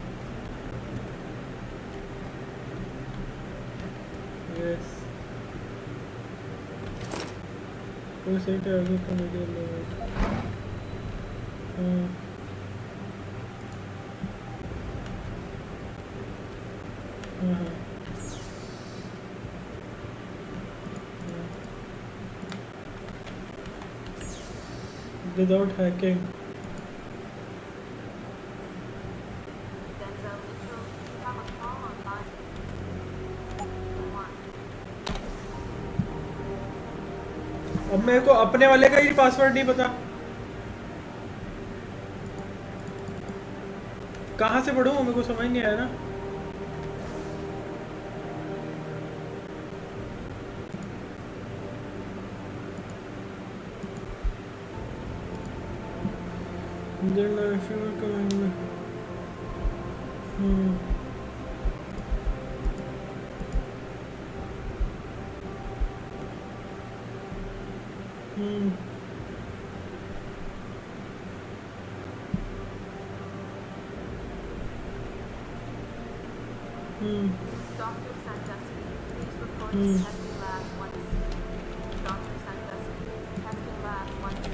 without hacking. अब मेरे को अपने वाले का ही पासवर्ड नहीं पता, कहाँ से पढ़ूँ, मेरे को समझ नहीं आया ना। Then if you were coming,
Dr. Sandusky, please report to testing lab 1C. Dr. Sandusky, testing lab 1C.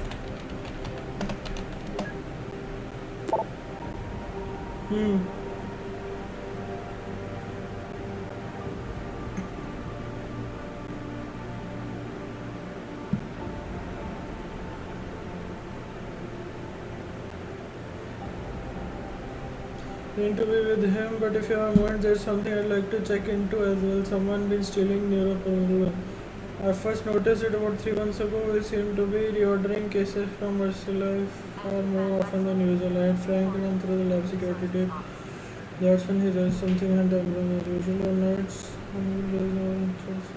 Need to be with him, but if you have a moment, there's something I'd like to check into as well. Someone been stealing neuroplasm. I first noticed it about 3 months ago. We seem to be reordering cases from Mercy Life far more often than usual. I had Frank run through the lab security tape. That's when he realized something had done wrong as usual. Or nights, there's no interest.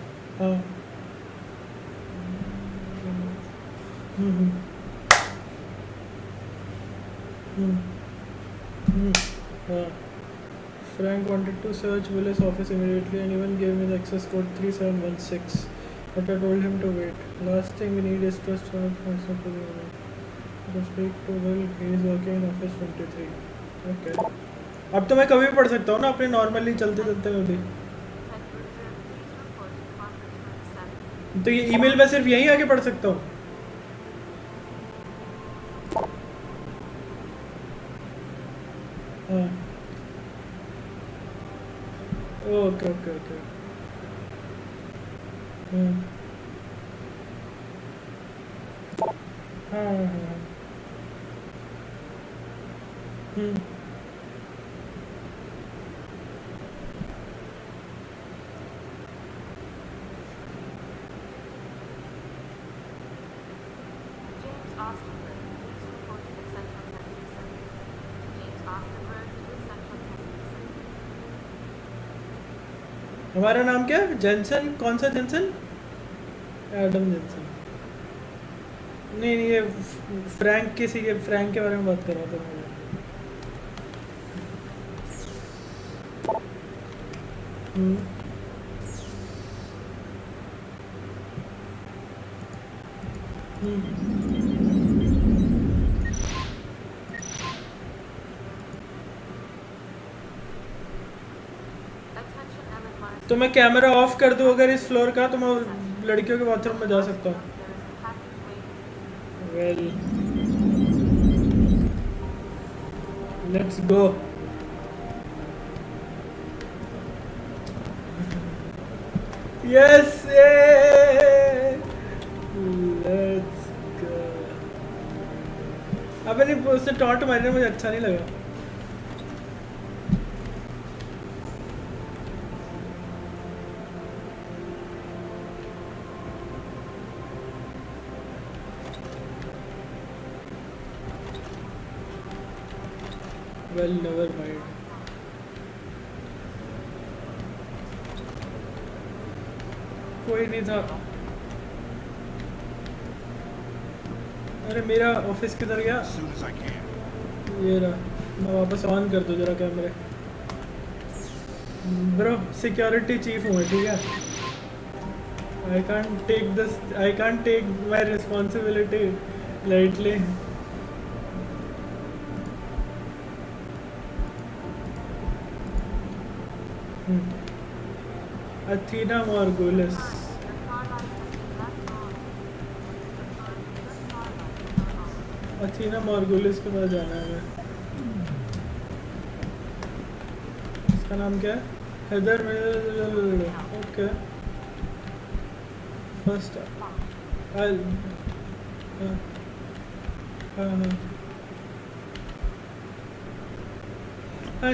Frank wanted to search Willis' office immediately and even gave me the access code 3716. But I told him to wait. Last thing we need is trust for answer to the owner. To speak to Will, he is working in office 23. Okay. अब तो मैं कभी भी पढ़ सकता हूँ ना अपने नॉर्मली चलते चलते में भी। तो ये ईमेल में सिर्फ यहीं आके पढ़ सकता हूँ। हाँ। Okay okay okay. हाँ हाँ हाँ। हमारा नाम क्या है? जेंसन? कौन सा जेंसन? Adam Jensen. नहीं नहीं, ये फ्रैंक किसी के फ्रैंक के बारे में बात कर रहा था मैं। तो मैं कैमरा ऑफ कर दूं अगर इस फ्लोर का, तो मैं लड़कियों के बाथरूम में जा सकता हूँ। Well let's go. Yes let's go. अबे नहीं, उससे टॉन्ट मारने मुझे अच्छा नहीं लगा। Well, never mind. कोई नहीं था। अरे मेरा ऑफिस किधर गया? ये रहा। मैं वापस ऑन कर दूँ जरा कैमरे। ब्रो सिक्योरिटी चीफ हूँ मैं, ठीक है? I can't take my responsibility lightly. Athena Margulis. Athena Margulis के पास जाना है हमें। इसका नाम क्या है? Heather. Okay first I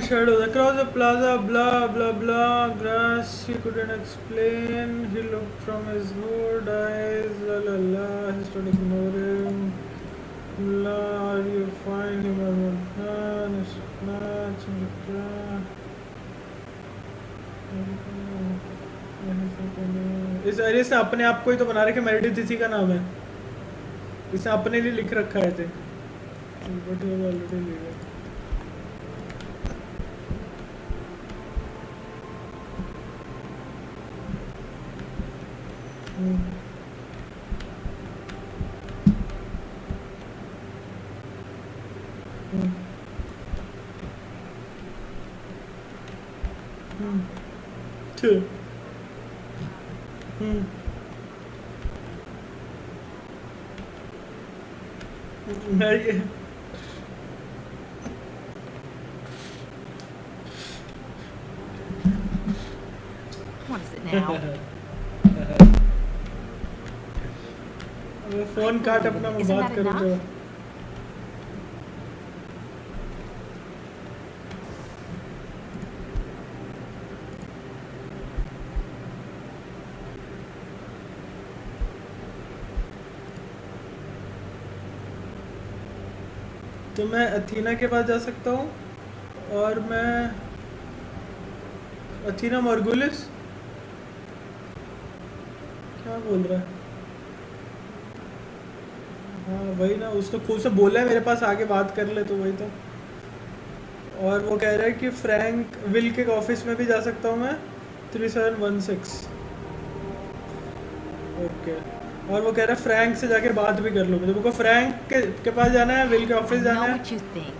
shadows across the plaza, blah blah blah. Grass he couldn't explain. He looked from his hood eyes, la la la. He started ignoring. Blah, are you fine? He murmured, इस अरे से अपने आप को ही तो बना रखे Meredith इसी का नाम है इसने अपने लिए लिख रखा है थे बट वो ऑलरेडी लिखा Two.
What is it now?
Phone काट अपना मैं बात करूँ तो तो मैं अथीना के पास जा सकता हूँ और मैं अथीना मर्गुलिस क्या बोल रहा है हाँ वही ना उसने खुद से बोला है मेरे पास आके बात कर ले तो वही तो और वो कह रहा है कि फ्रैंक विल के ऑफिस में भी जा सकता हूँ मैं 3716 ओके और वो कह रहा है फ्रैंक से जाके बात भी कर लूँगी तो मुझको फ्रैंक के पास जाना है विल के ऑफिस जाना है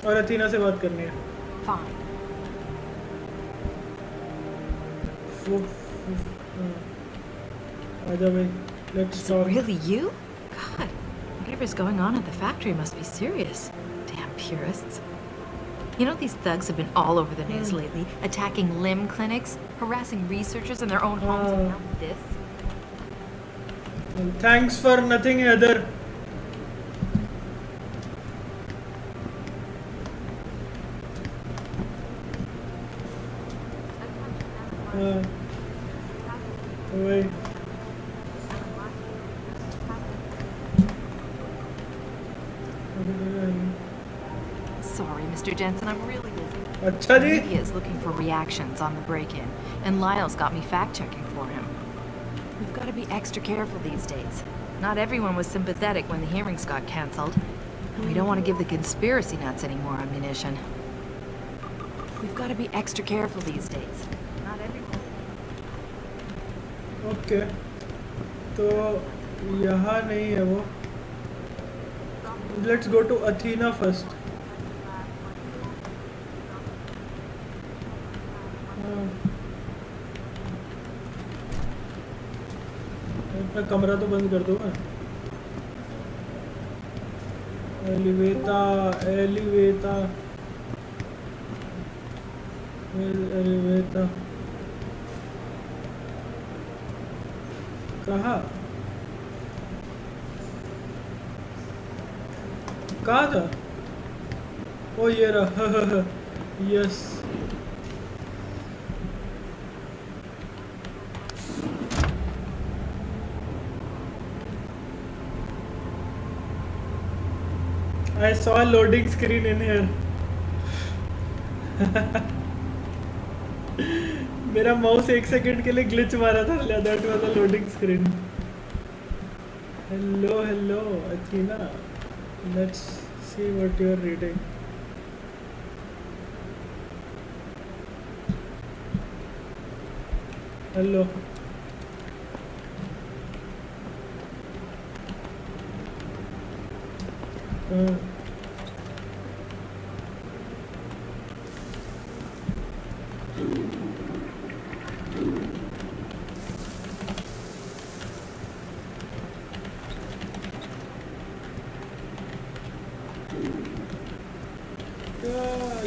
और अथीना से बात करनी है आजा भाई let's talk
Really you? God, whatever's going on at the factory must be serious. Damn purists. You know these thugs have been all over the news lately, attacking limb clinics, harassing researchers in their own homes, and now this.
Thanks for nothing, Heather. Wait.
Sorry, Mr. Jensen, I'm really busy.
अच्छा जी.
Media is looking for reactions on the break-in, and Lyle's got me fact-checking for him. We've got to be extra careful these days. Not everyone was sympathetic when the hearings got cancelled, and we don't want to give the conspiracy nuts any more ammunition. We've got to be extra careful these days. Not everyone.
Okay. तो यहाँ नहीं है वो. Let's go to Athena first. अपना कमरा तो बंद कर दो मैं एलिवेटा एलिवेटा एलिवेटा कहाँ कहाँ था ओ ये रहा yes I saw a loading screen in here. मेरा माउस 1 सेकंड के लिए ग्लिच मारा था that was a loading screen. Hello hello Athena let's see what you are reading. Hello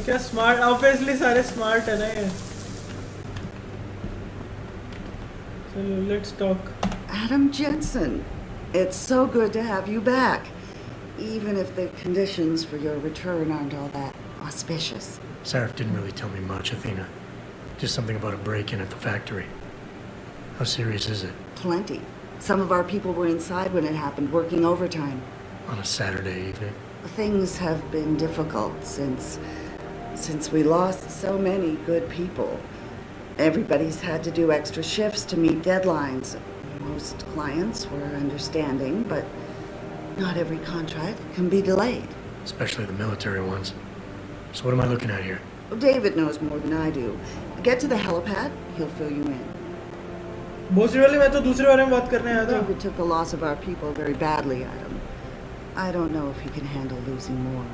क्या स्मार्ट ऑब्वियसली सारे स्मार्ट है ना ये. चलो let's talk.
Adam Jensen, it's so good to have you back. even if the conditions for your return aren't all that auspicious.
Seraph didn't really tell me much, Athena. Just something about a break-in at the factory. How serious is it?
Plenty. Some of our people were inside when it happened, working overtime.
On a Saturday evening?
Things have been difficult since we lost so many good people. Everybody's had to do extra shifts to meet deadlines. Most clients were understanding, but not every contract can be delayed.
Especially the military ones. So what am I looking at here?
David knows more than I do. Get to the helipad, he'll fill you in. David took the loss of our people very badly, Adam. I don't know if he can handle losing more.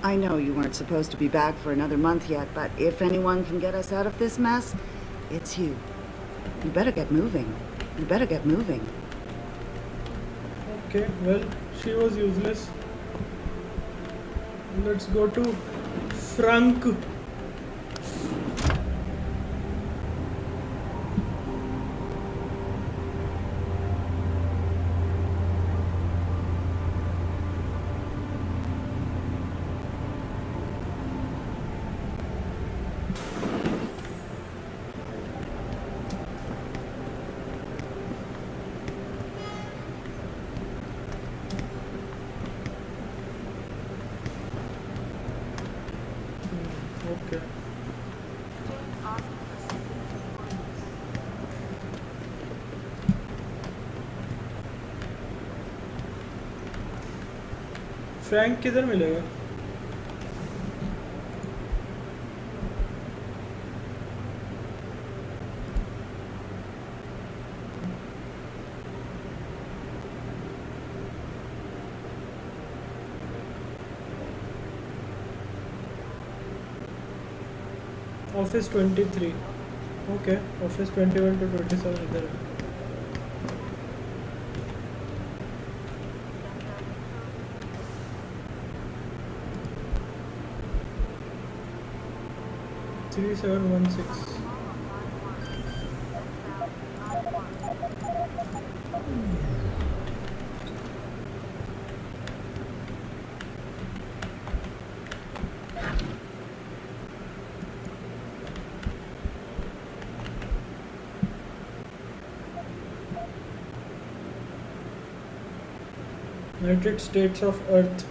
I know you weren't supposed to be back for another month yet, but if anyone can get us out of this mess, it's you. You better get moving. You better get moving.
Okay, well, she was useless. Let's go to Frank. Okay. Frank किधर मिलेगा? Office 23. Okay, Office 21 to 27 इधर है. Three 716. United States of Earth.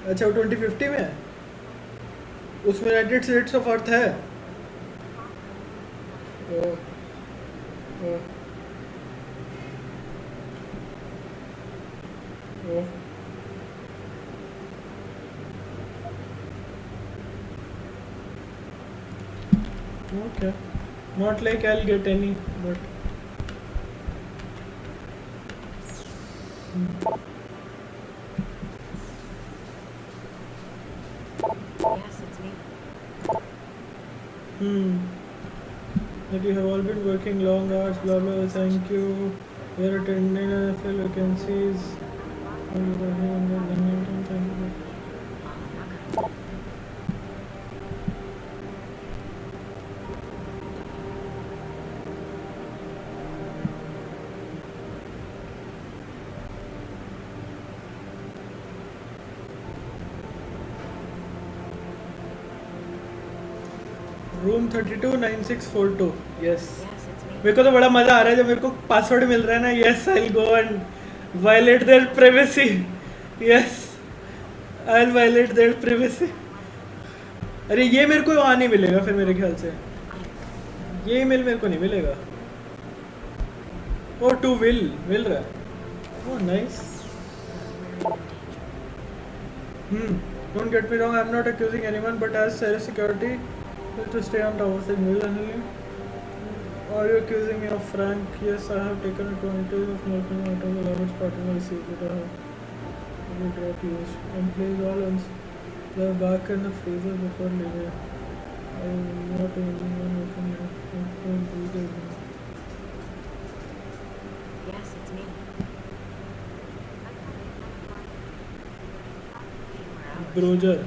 अच्छा, वो 2050 में है? उसमें United states of earth है? Okay, not like I'll get any, but
Yes, it's me.
that you have all been working long hours, blah blah, thank you. We are attending NFL vacancies. Room 329642. Yes, मेरे को तो बड़ा मजा आ रहा है जब मेरे को पासवर्ड मिल रहा है ना. Yes, I will go and violate their privacy. Yes, I will violate their privacy. अरे ये मेरे को वहाँ नहीं मिलेगा फिर, मेरे ख्याल से ये ईमेल मेरे को नहीं मिलेगा. ओ टू विल मिल रहा है. ओ nice. Don't get me wrong, I'm not accusing anyone, but as security to stay on top of the mill only. Are you accusing me of Frank? Yes, I have taken advantage of smoking out of the large part of my secret. I will drop used and place all ends. They are back in the freezer before leaving. I will not using one weapon.
Yes, it's me.
Broger.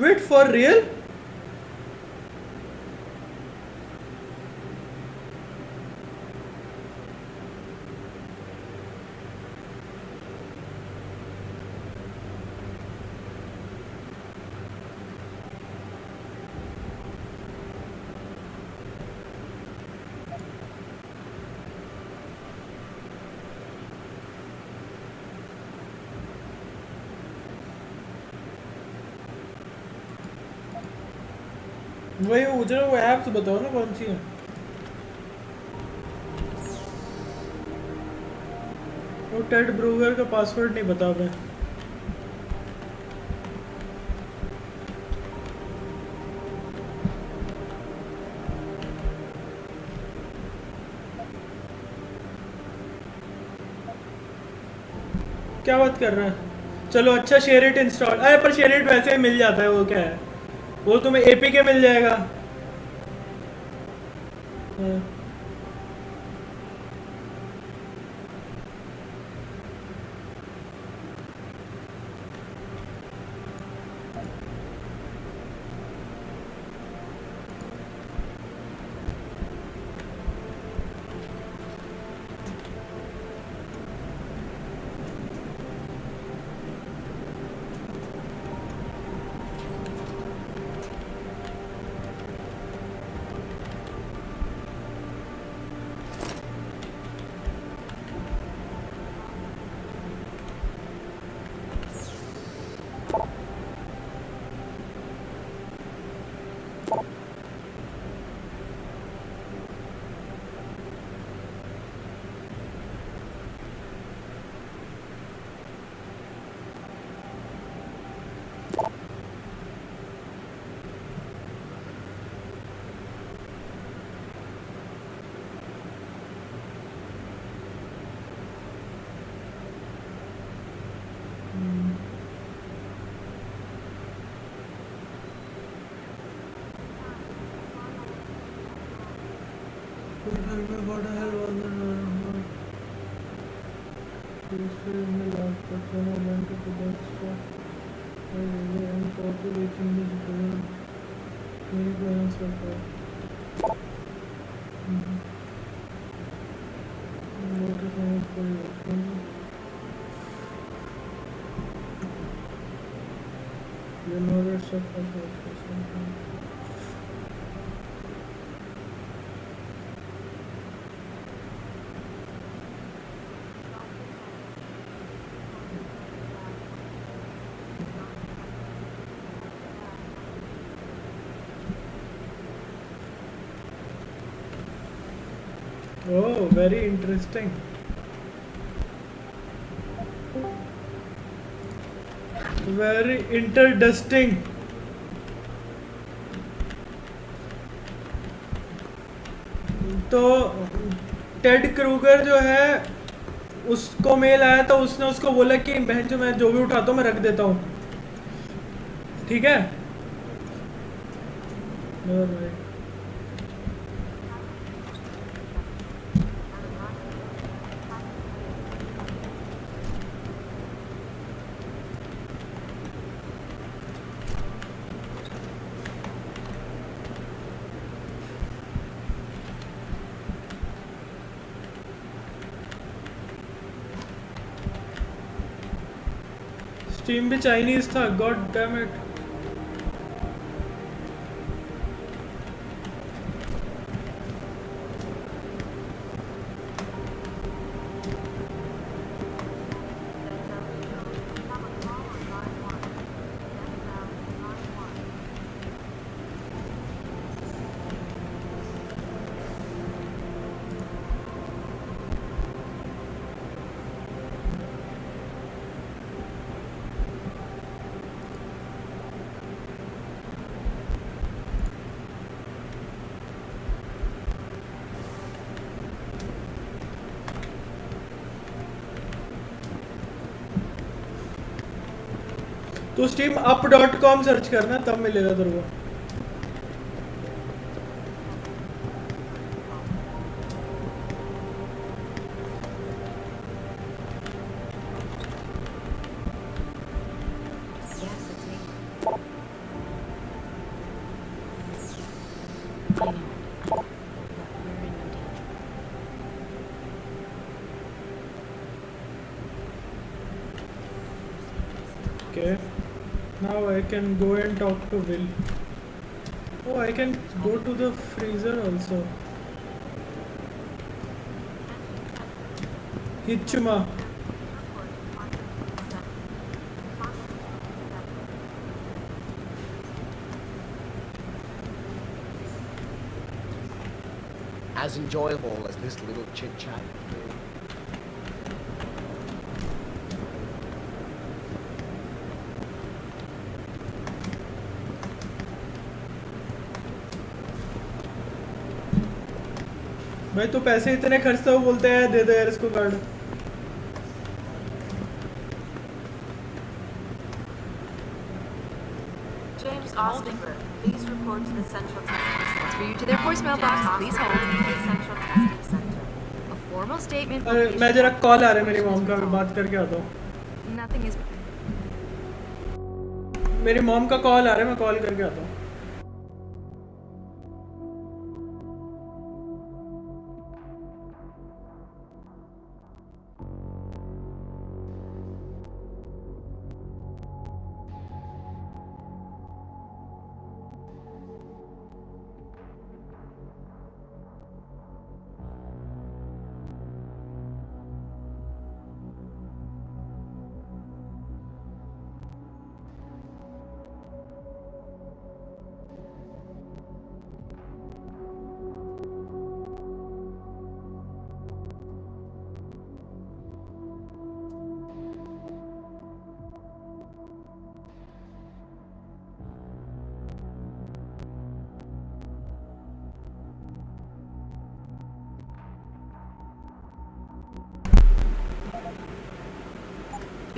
Wait, for real? वही मुझे वो apps बताओ ना कौन सी है। वो Ted ब्रूगर का password नहीं बता मैं। क्या बात कर रहा है? चलो अच्छा शेयर इट इंस्टॉल। अरे पर शेयर इट वैसे ही मिल जाता है, वो क्या है, वो तुम्हें एपीके मिल जाएगा। हाँ। What the hell was that? Please in the last person who went to the bus stop. I really am probably reaching this goal. Many plans were for. What is my for you? You know that stuff about something. Oh, very interesting. Very interdusting. तो Ted Kruger जो है उसको mail आया था, उसने उसको बोला कि बहन जो मैं जो भी उठाता हूँ मैं रख देता हूँ, ठीक है। स्टीम भी चाइनीज था, गॉड डैम इट। तो स्टीम up.com सर्च करना तब मिलेगा तेरे को।
I know. But we're in no danger.
Okay. Now I can go and talk to Will. Oh, I can go to the freezer also. Hichuma.
As enjoyable as this little chit-chat.
भाई तो पैसे इतने खर्चता हो बोलते हैं दे दे यार इसको card
James Osborne, please report to the central testing center.
Transfer you to their voicemail box. Please hold.
The central testing center.
A formal statement.
अरे मैं जरा कॉल आ रहा है मेरी मॉम का मैं बात करके आता हूँ
Nothing is.
मेरी मॉम का कॉल आ रहा है मैं कॉल करके आता हूँ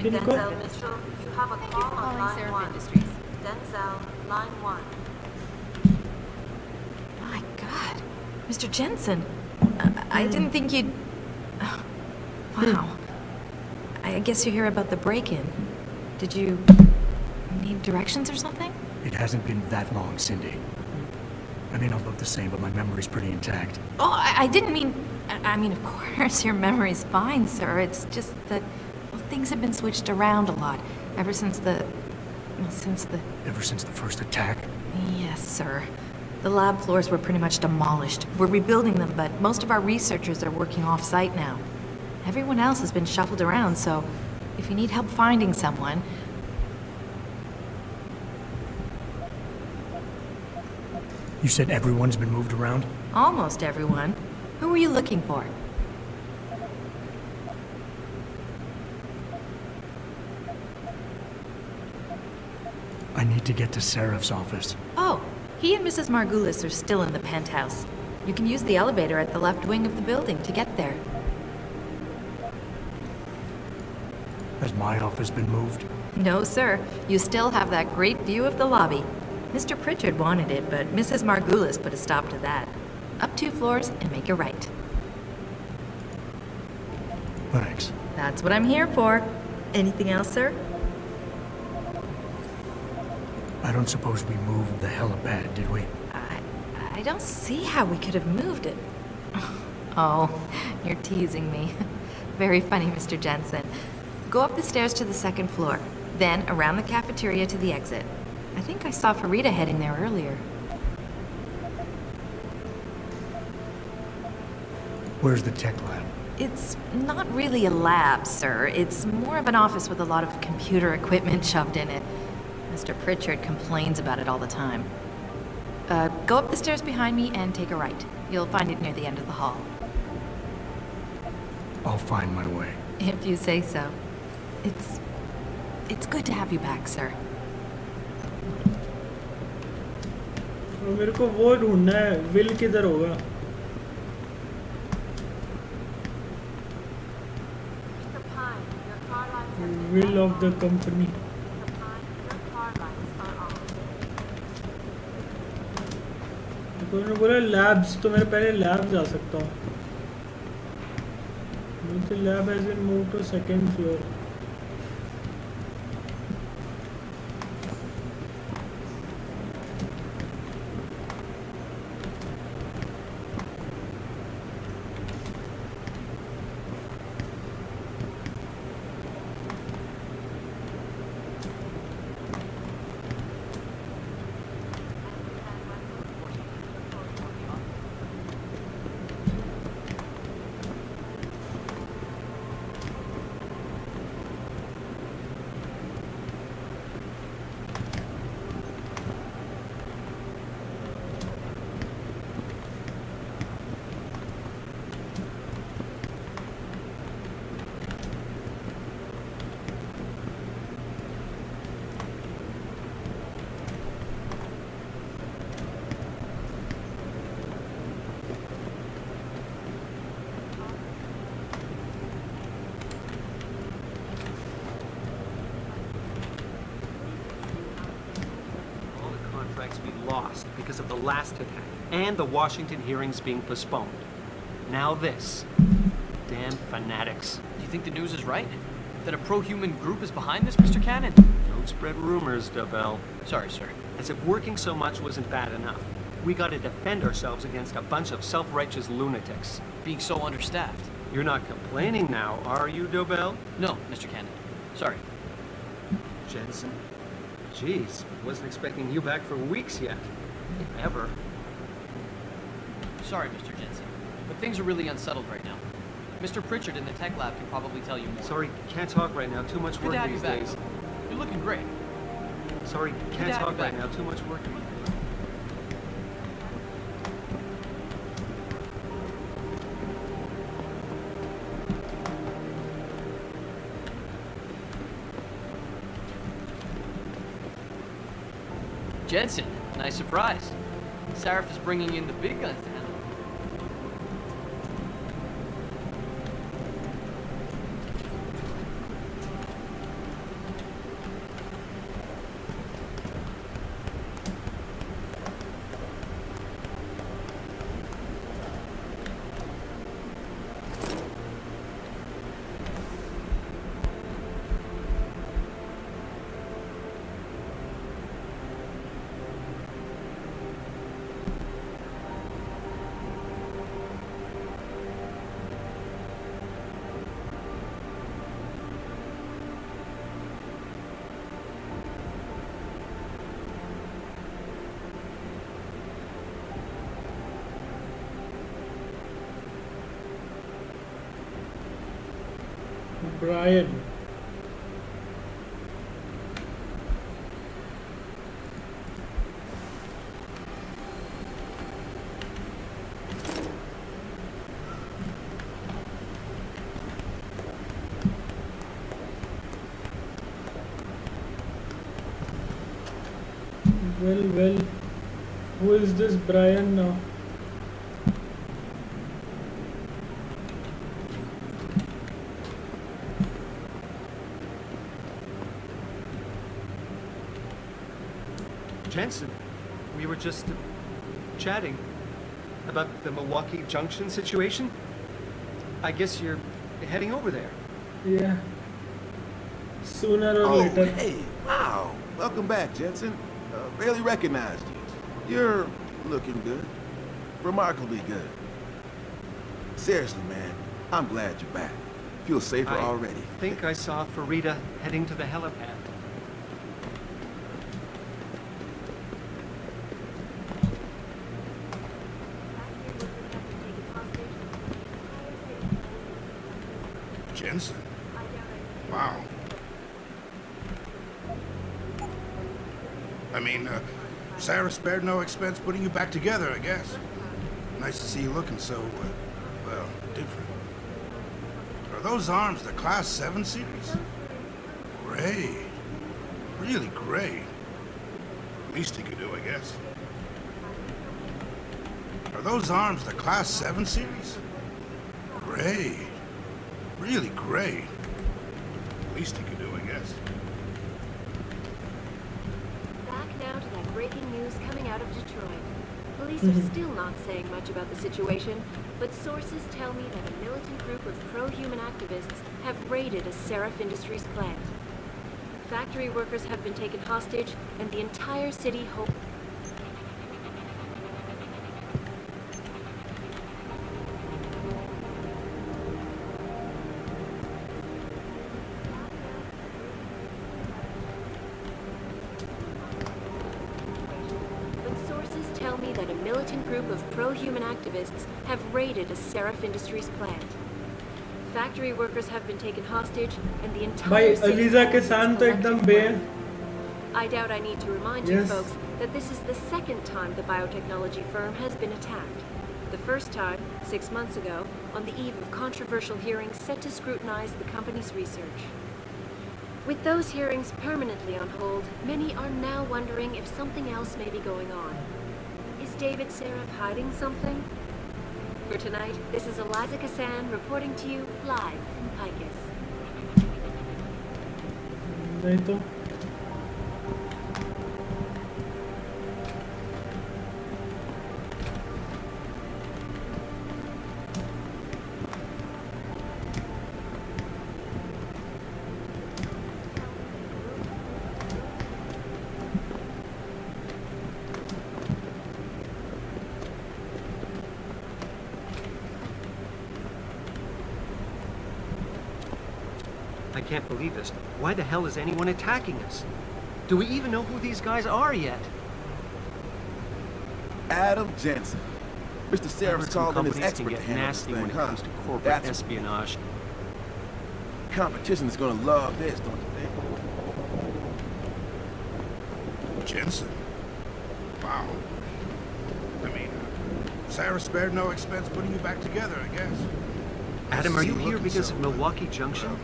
Denzel Mitchell, you have a call on line 1. Denzel, line 1.
My God, Mr. Jensen, I didn't think you'd. Wow. I guess you hear about the break-in. Did you need directions or something?
It hasn't been that long, Cindy. I may not look the same, but my memory's pretty intact.
Oh, I didn't mean. I mean, of course, your memory's fine, sir. It's just that things have been switched around a lot ever since the.
Ever since the first attack?
Yes, sir. The lab floors were pretty much demolished. We're rebuilding them, but most of our researchers are working off-site now. Everyone else has been shuffled around, so if you need help finding someone.
You said everyone's been moved around?
Almost everyone. Who were you looking for?
I need to get to Seraph's office.
Oh, he and Mrs. Margulis are still in the penthouse. You can use the elevator at the left wing of the building to get there.
Has my office been moved?
No, sir. You still have that great view of the lobby. Mr. Pritchard wanted it, but Mrs. Margulis put a stop to that. Up 2 floors and make a right.
Thanks.
That's what I'm here for. Anything else, sir?
I don't suppose we moved the helipad, did we?
I don't see how we could have moved it. Oh, you're teasing me. Very funny, Mr. Jensen. Go up the stairs to the 2nd floor, then around the cafeteria to the exit. I think I saw Farida heading there earlier.
Where's the tech lab?
It's not really a lab, sir. It's more of an office with a lot of computer equipment shoved in it. Mr. Pritchard complains about it all the time. Go up the stairs behind me and take a right. You'll find it near the end of the hall.
I'll find my way.
If you say so. It's good to have you back, sir.
मेरे को वो ढूंढना है will किधर होगा will of the company उन्होंने बोला labs तो मैं पहले लैब जा सकता हूँ मुझे lab has been move to 2nd floor
because of the last attack and the Washington hearings being postponed. Now this. Damn fanatics.
Do you think the news is right? That a pro-human group is behind this, Mr. Cannon?
Don't spread rumors, Dobell.
Sorry, sir.
As if working so much wasn't bad enough. We gotta defend ourselves against a bunch of self-righteous lunatics.
Being so understaffed.
You're not complaining now, are you, Dobell?
No, Mr. Cannon. Sorry.
Jensen? Jeez, wasn't expecting you back for weeks yet. If ever.
Sorry, Mr. Jensen. But things are really unsettled right now. Mr. Pritchard in the tech lab can probably tell you more.
Sorry, can't talk right now. Too much
Good
work
to have
these
you back.
days.
You're looking great.
Sorry,
to
can't
have
talk
you
right
back.
now. Too much work.
Jensen, nice surprise. Sarif is bringing in the big guns to handle.
Brian. Well, who is this Brian now?
Jensen, we were just chatting about the Milwaukee Junction situation. I guess you're heading over there.
Yeah. Sooner or
Oh,
later.
hey, wow. Welcome back, Jensen. Barely recognized you. You're looking good. Remarkably good. Seriously, man, I'm glad you're back. Feel safer already.
I think I saw Farida heading to the helipad.
Jensen? Wow. I mean, Sarah spared no expense putting you back together, I guess. Nice to see you looking so, well, different. Are those arms the Class 7 series? Great. Really great. Least he could do, I guess. Are those arms the Class 7 series? Great. Really great. Least he could do, I guess.
Back now to that breaking news coming out of Detroit. Police are still not saying much about the situation, but sources tell me that a militant group of pro-human activists have raided a Seraph Industries plant. Factory workers have been taken hostage, and the entire city hopes. That a militant group of pro-human activists have raided a Seraph Industries plant. Factory workers have been taken hostage, and the entire
भाई
city
ELISA के
is
साथ तो एकदम बे
I doubt I need to remind you folks that this is the second time the biotechnology firm has been attacked. The first time, 6 months ago, on the eve of controversial hearings set to scrutinize the company's research. With those hearings permanently on hold, many are now wondering if something else may be going on. Is David Seraph hiding something? For tonight, this is Eliza Kassan reporting to you live from Picus.
नहीं तो
I can't believe this. Why the hell is anyone attacking us? Do we even know who these guys are yet?
Adam Jensen. Mr. Sarah's called in his
Companies can
expert to
get
handle
nasty
this
when
thing,
it comes to corporate
That's
espionage.
competition is gonna love this, don't you think?
Jensen? Wow. I mean, Sarah spared no expense putting you back together, I guess.
Adam, are you here
Looking
because
so
of Milwaukee Junction?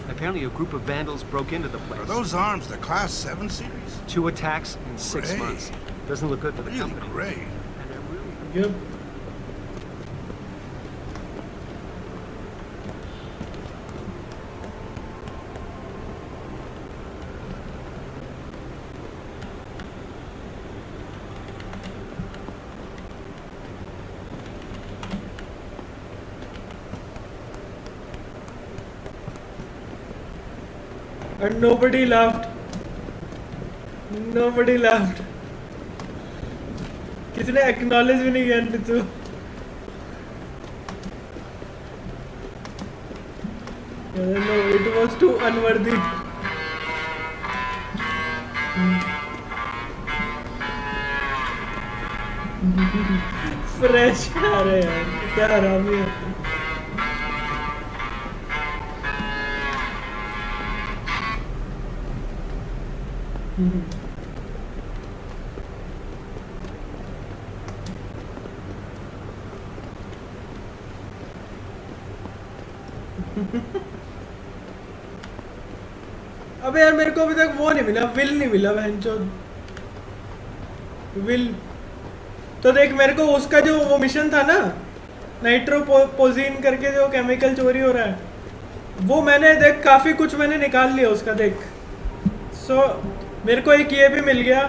Apparently a group of vandals broke into the place.
Are those arms the Class 7 series?
2 attacks in 6
Great.
months. Doesn't look good for the
Really
company.
great.
Yep. And nobody laughed. Nobody laughed. किसी ने acknowledge भी नहीं किया Neetu. No, it was too unworthy. Fresh अरे यार क्या हरामी है. अबे यार मेरे को अभी तक वो नहीं मिला, विल नहीं मिला बहनचोद. विल तो देख मेरे को उसका जो वो मिशन था ना, नाइट्रोपोजीन करके जो केमिकल चोरी हो रहा है, वो मैंने देख काफ़ी कुछ मैंने निकाल लिया उसका देख. सो मेरे को एक ये भी मिल गया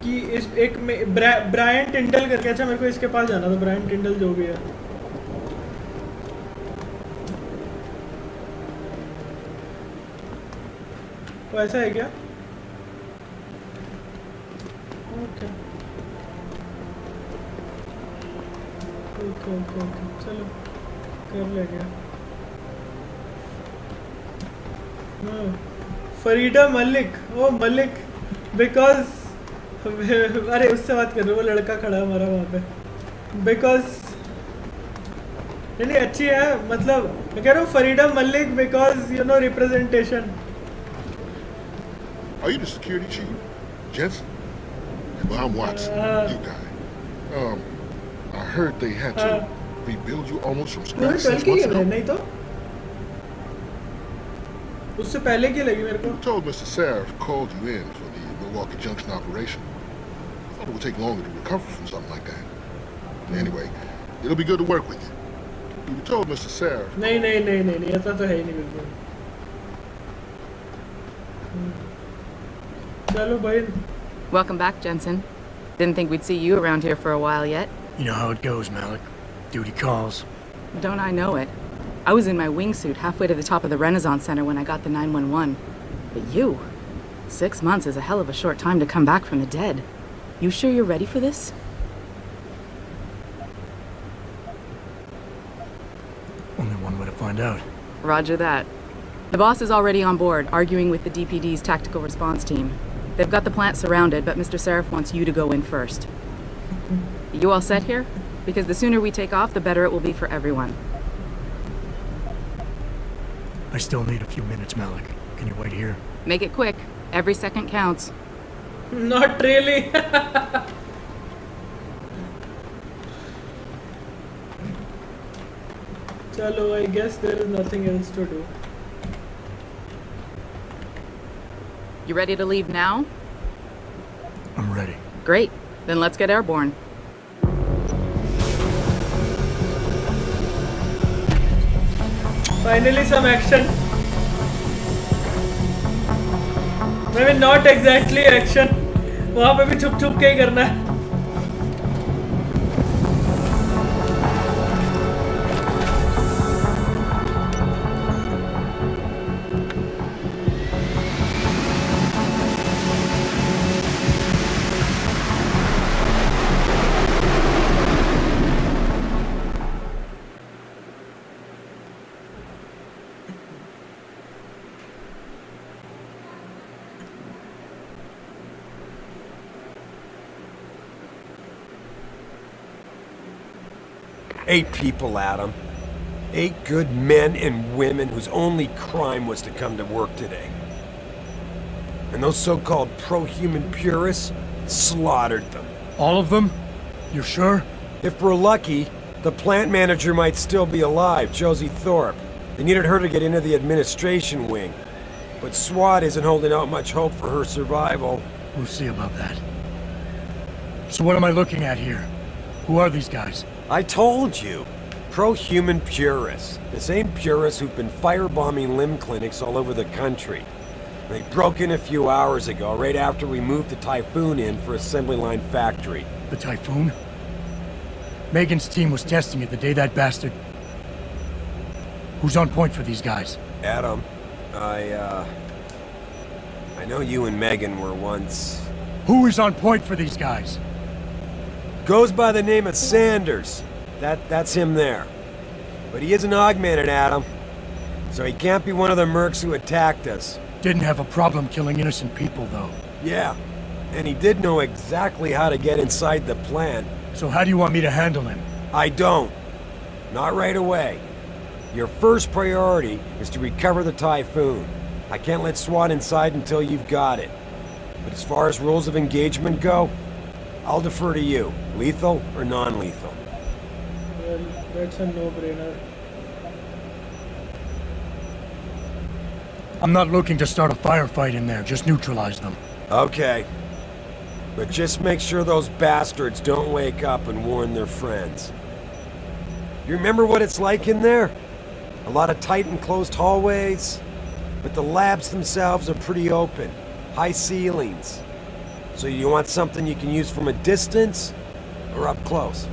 कि इस एक ब्रायन टिंडल करके. अच्छा मेरे को इसके पास जाना था, ब्रायन टिंडल जो भी है. तो ऐसा है क्या? ओके ओके ओके ओके चलो कर लेंगे. हाँ फरीदा मलिक. ओ मलिक बिकॉज अरे उससे बात कर रहे हो, वो लड़का खड़ा है हमारा वहाँ पे. बिकॉज नहीं अच्छी है, मतलब मैं कह रहा हूँ Farida Malik because you know representation.
Are you the security chief, Jensen? Well, I'm Watson, you guy. I heard they had to rebuild you almost from scratch 6 months ago.
नहीं तो उससे पहले की लगी मेरे को.
You told Mr. Sarah called you in for the Milwaukee Junction operation. I thought it would take longer to recover from something like that. Anyway, it'll be good to work with you. You told Mr. Sarah.
नहीं ऐसा तो है ही नहीं बिल्कुल. चलो भाई.
Welcome back, Jensen. Didn't think we'd see you around here for a while yet.
You know how it goes, Malik. Duty calls.
Don't I know it? I was in my wingsuit halfway to the top of the Renaissance Center when I got the 911. But you? 6 months is a hell of a short time to come back from the dead. You sure you're ready for this?
Only one way to find out.
Roger that. The boss is already on board, arguing with the DPD's tactical response team. They've got the plant surrounded, but Mr. Seraph wants you to go in first. You all set here? Because the sooner we take off, the better it will be for everyone.
I still need a few minutes, Malik. Can you wait here?
Make it quick. Every second counts.
Not really. Chalo, I guess there is nothing else to do.
You ready to leave now?
I'm ready.
Great. Then let's get airborne.
Finally some action. Maybe not exactly action. वहाँ पे भी छुप के ही करना है.
8 people, Adam. 8 good men and women whose only crime was to come to work today. And those so-called pro-human purists slaughtered them.
All of them? You're sure?
If we're lucky, the plant manager might still be alive, Josie Thorpe. They needed her to get into the administration wing. But SWAT isn't holding out much hope for her survival.
We'll see about that. So what am I looking at here? Who are these guys?
I told you. Pro-human purists. The same purists who've been firebombing limb clinics all over the country. They broke in a few hours ago, right after we moved the Typhoon in for assembly line factory.
The Typhoon? Megan's team was testing it the day that bastard... Who's on point for these guys?
Adam, I know you and Megan were once...
Who is on point for these guys?
Goes by the name of Sanders. That's him there. But he isn't augmented, Adam. So he can't be one of the mercs who attacked us.
Didn't have a problem killing innocent people, though.
Yeah, and he did know exactly how to get inside the plant.
So how do you want me to handle him?
I don't. Not right away. Your first priority is to recover the Typhoon. I can't let SWAT inside until you've got it. But as far as rules of engagement go, I'll defer to you. Lethal or non-lethal?
Well, that's a no-brainer.
I'm not looking to start a firefight in there, just neutralize them.
Okay. But just make sure those bastards don't wake up and warn their friends. You remember what it's like in there? A lot of tight and closed hallways, but the labs themselves are pretty open. High ceilings. So you want something you can use from a distance or up close?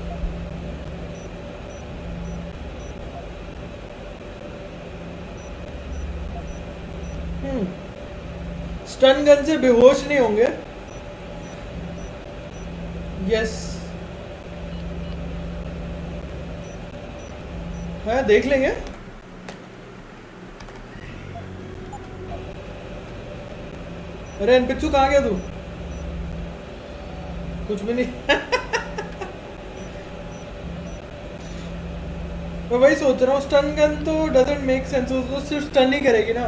Stun gun से बेहोश नहीं होंगे? Yes हाँ देख लेंगे. अरे अनपिच्चू कहाँ गया तू? कुछ भी नहीं. मैं वही सोच रहा हूँ, स्टन गन तो डजंट मेक सेंस. वो सिर्फ स्टन ही करेगी ना.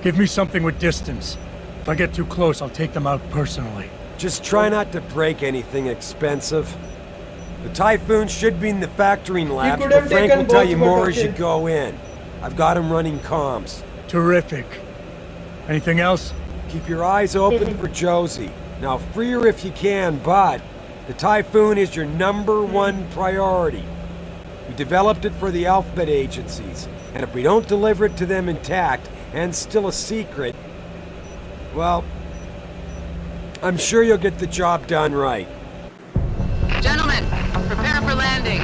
Give me something with distance. If I get too close, I'll take them out personally.
Just try not to break anything expensive. The Typhoon should be in the factoring lab, but Frank will tell you more as you go in. I've got him running comms.
Terrific. Anything else?
Keep your eyes open for Josie. Now free her if you can, but the Typhoon is your #1 priority. We developed it for the alphabet agencies, and if we don't deliver it to them intact and still a secret, well, I'm sure you'll get the job done right.
Gentlemen, prepare for landing.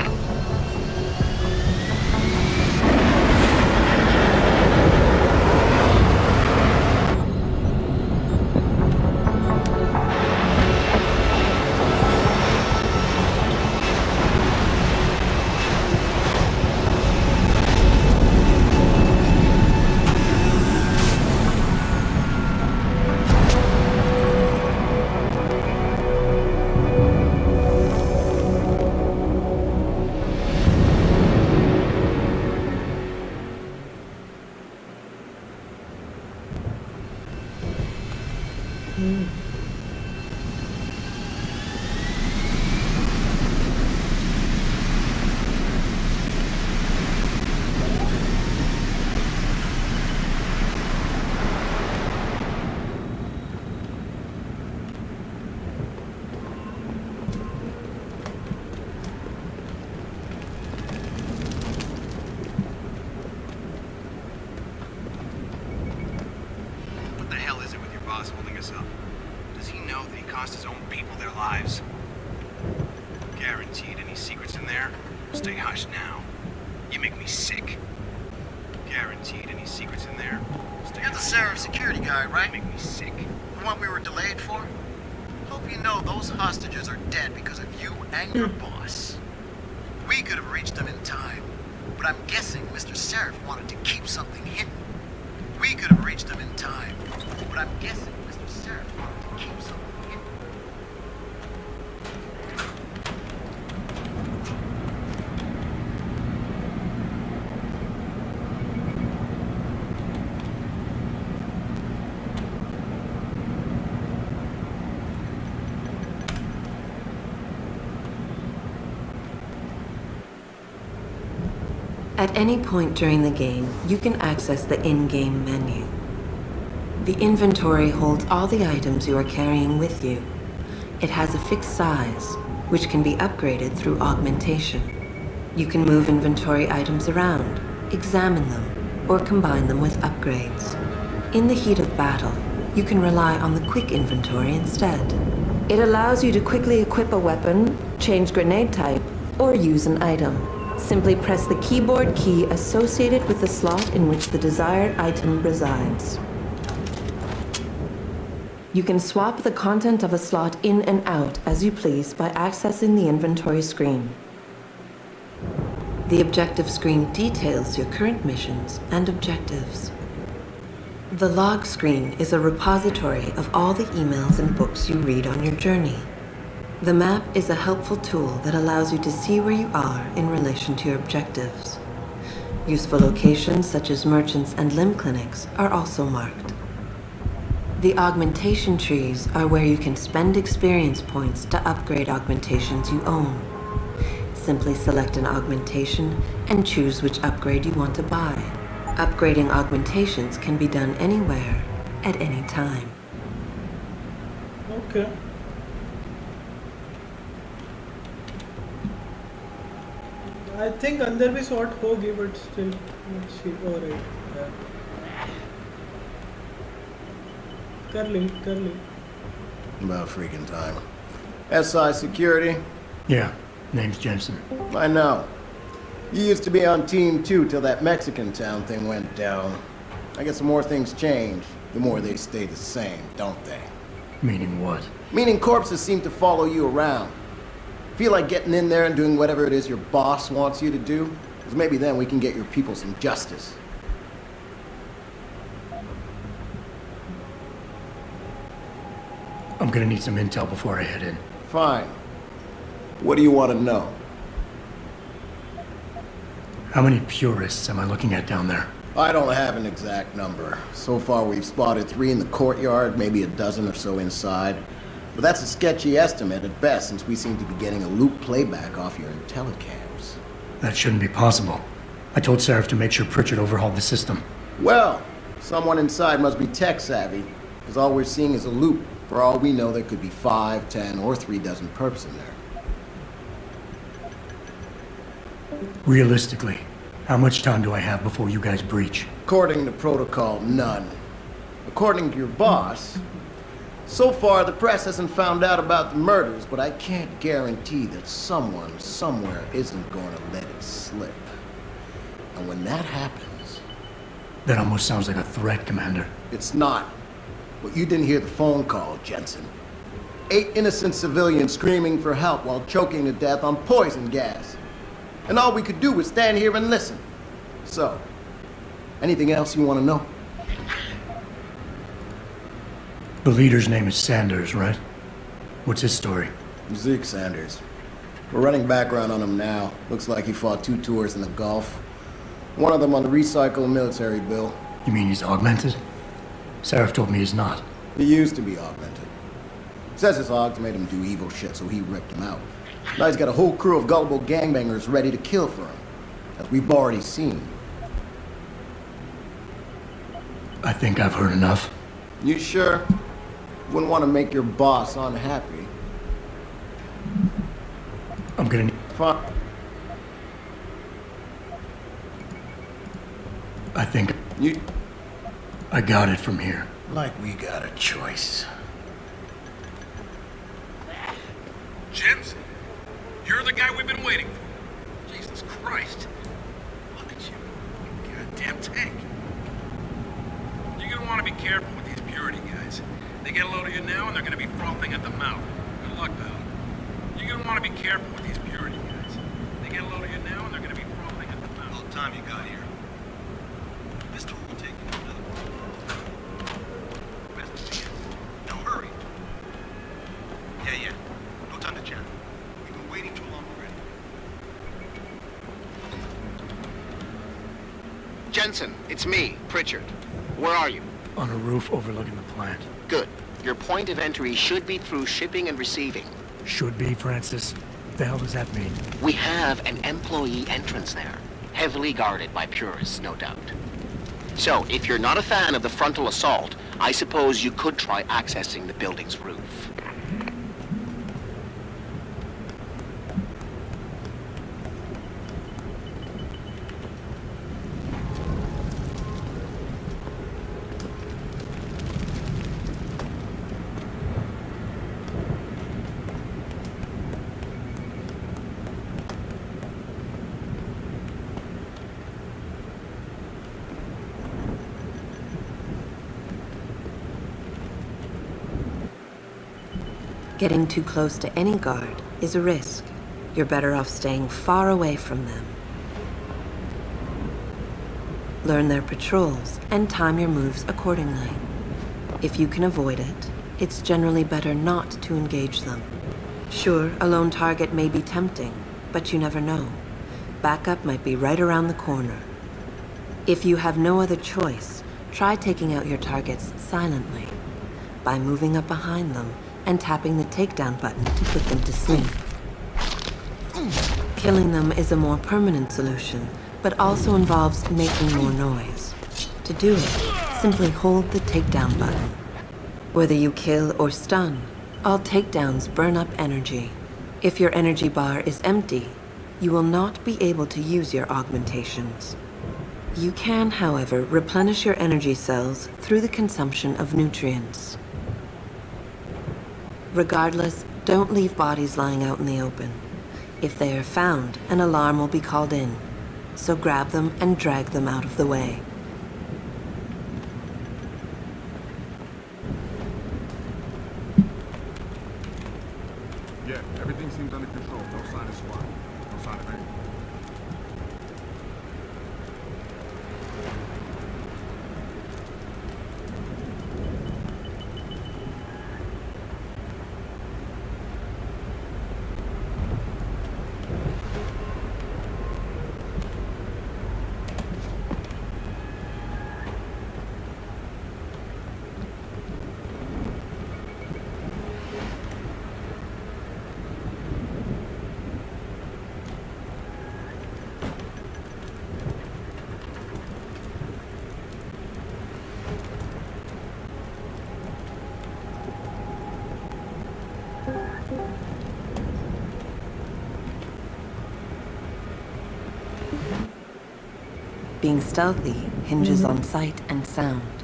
Holding us up. Does he know that he cost his own people their lives? Guaranteed any secrets in there? Stay hushed now. You make me sick. Guaranteed any secrets in there? Stay
You're the Seraph security guy, right?
You make me sick.
The one we were delayed for? Hope you know those hostages are dead because of you and your boss. We could have reached them in time, but I'm guessing Mr. Seraph wanted to keep something hidden. We could have reached them in time, but I'm guessing Mr. Seraph wanted to keep something hidden.
At any point during the game, you can access the in-game menu. The inventory holds all the items you are carrying with you. It has a fixed size, which can be upgraded through augmentation. You can move inventory items around, examine them, or combine them with upgrades. In the heat of battle, you can rely on the quick inventory instead. It allows you to quickly equip a weapon, change grenade type, or use an item. Simply press the keyboard key associated with the slot in which the desired item resides. You can swap the content of a slot in and out as you please by accessing the inventory screen. The objective screen details your current missions and objectives. The log screen is a repository of all the emails and books you read on your journey. The map is a helpful tool that allows you to see where you are in relation to your objectives. Useful locations such as merchants and limb clinics are also marked. The augmentation trees are where you can spend experience points to upgrade augmentations you own. Simply select an augmentation and choose which upgrade you want to buy. Upgrading augmentations can be done anywhere, at any time.
Okay. I think अंदर भी sort होगी, but still, let's see. Alright. कर ली.
About freaking time. SI Security?
Yeah, name's Jensen.
I know. You used to be on Team 2 till that Mexican town thing went down. I guess the more things change, the more they stay the same, don't they?
Meaning what?
Meaning corpses seem to follow you around. Feel like getting in there and doing whatever it is your boss wants you to do? Because maybe then we can get your people some justice.
I'm gonna need some intel before I head in.
Fine. What do you want to know?
How many purists am I looking at down there?
I don't have an exact number. So far we've spotted 3 in the courtyard, maybe a dozen or so inside. But that's a sketchy estimate at best, since we seem to be getting a loop playback off your telecams.
That shouldn't be possible. I told Seraph to make sure Pritchard overhauled the system.
Well, someone inside must be tech savvy, because all we're seeing is a loop. For all we know, there could be 5, 10, or 3 dozen perps in there.
Realistically, how much time do I have before you guys breach?
According to protocol, none. According to your boss, so far the press hasn't found out about the murders, but I can't guarantee that someone, somewhere isn't going to let it slip. And when that happens...
That almost sounds like a threat, Commander.
It's not. But you didn't hear the phone call, Jensen. 8 innocent civilians screaming for help while choking to death on poison gas. And all we could do was stand here and listen. So, anything else you want to know?
The leader's name is Sanders, right? What's his story?
Zeke Sanders. We're running background on him now. Looks like he fought 2 tours in the Gulf. One of them on the recycled military bill.
You mean he's augmented? Seraph told me he's not.
He used to be augmented. Says his Augs made him do evil shit, so he ripped him out. Now he's got a whole crew of gullible gangbangers ready to kill for him, as we've already seen.
I think I've heard enough.
You sure? Wouldn't want to make your boss unhappy.
I'm gonna need...
Fine.
I think... I got it from here.
Like we got a choice.
Jensen, you're the guy we've been waiting for. Jesus Christ. Look at you. Goddamn tank. You're gonna want to be careful with these purity guys. They get a load of you now and they're gonna be frothing at the mouth. Good luck, pal. You're gonna want to be careful with these purity guys. They get a load of you now and they're gonna be frothing at the mouth. Little time you got here. This tour will take you to another world. Best of you. Now hurry. Yeah. No time to chat. We've been waiting too long already.
Jensen, it's me, Pritchard. Where are you?
On a roof overlooking the plant.
Good. Your point of entry should be through shipping and receiving.
Should be, Francis. What the hell does that mean?
We have an employee entrance there. Heavily guarded by purists, no doubt. So, if you're not a fan of the frontal assault, I suppose you could try accessing the building's roof.
Getting too close to any guard is a risk. You're better off staying far away from them. Learn their patrols and time your moves accordingly. If you can avoid it, it's generally better not to engage them. Sure, a lone target may be tempting, but you never know. Backup might be right around the corner. If you have no other choice, try taking out your targets silently by moving up behind them and tapping the takedown button to put them to sleep. Killing them is a more permanent solution, but also involves making more noise. To do it, simply hold the takedown button. Whether you kill or stun, all takedowns burn up energy. If your energy bar is empty, you will not be able to use your augmentations. You can, however, replenish your energy cells through the consumption of nutrients. Regardless, don't leave bodies lying out in the open. If they are found, an alarm will be called in, so grab them and drag them out of the way.
Yeah, everything seems under control. No sign of squad. No sign of anything.
Being stealthy hinges on sight and sound.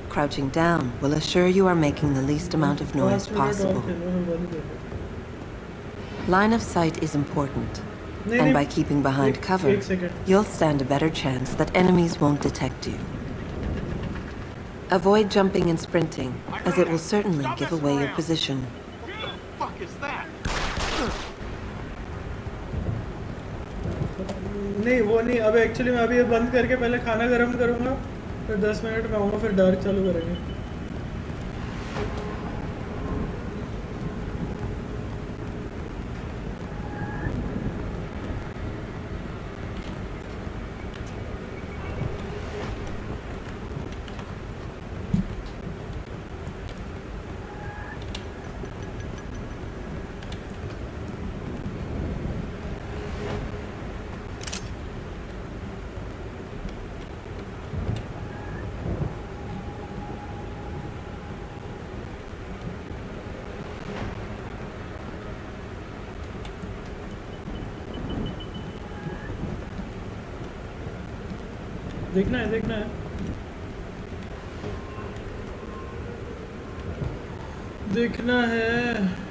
Crouching down will assure you are making the least amount of noise possible. Line of sight is important, and by keeping behind cover, you'll stand a better chance that enemies won't detect you. Avoid jumping and sprinting, as it will certainly give away your position.
Fuck is that?
नहीं वो नहीं अब actually मैं अभी ये बंद करके पहले खाना गर्म करूँगा फिर 10 मिनट में आऊँगा फिर डार्क चालू करेंगे देखना है देखना है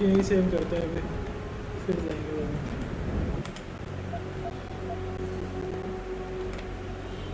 यहीं सेव करते हैं अभी फिर जाएंगे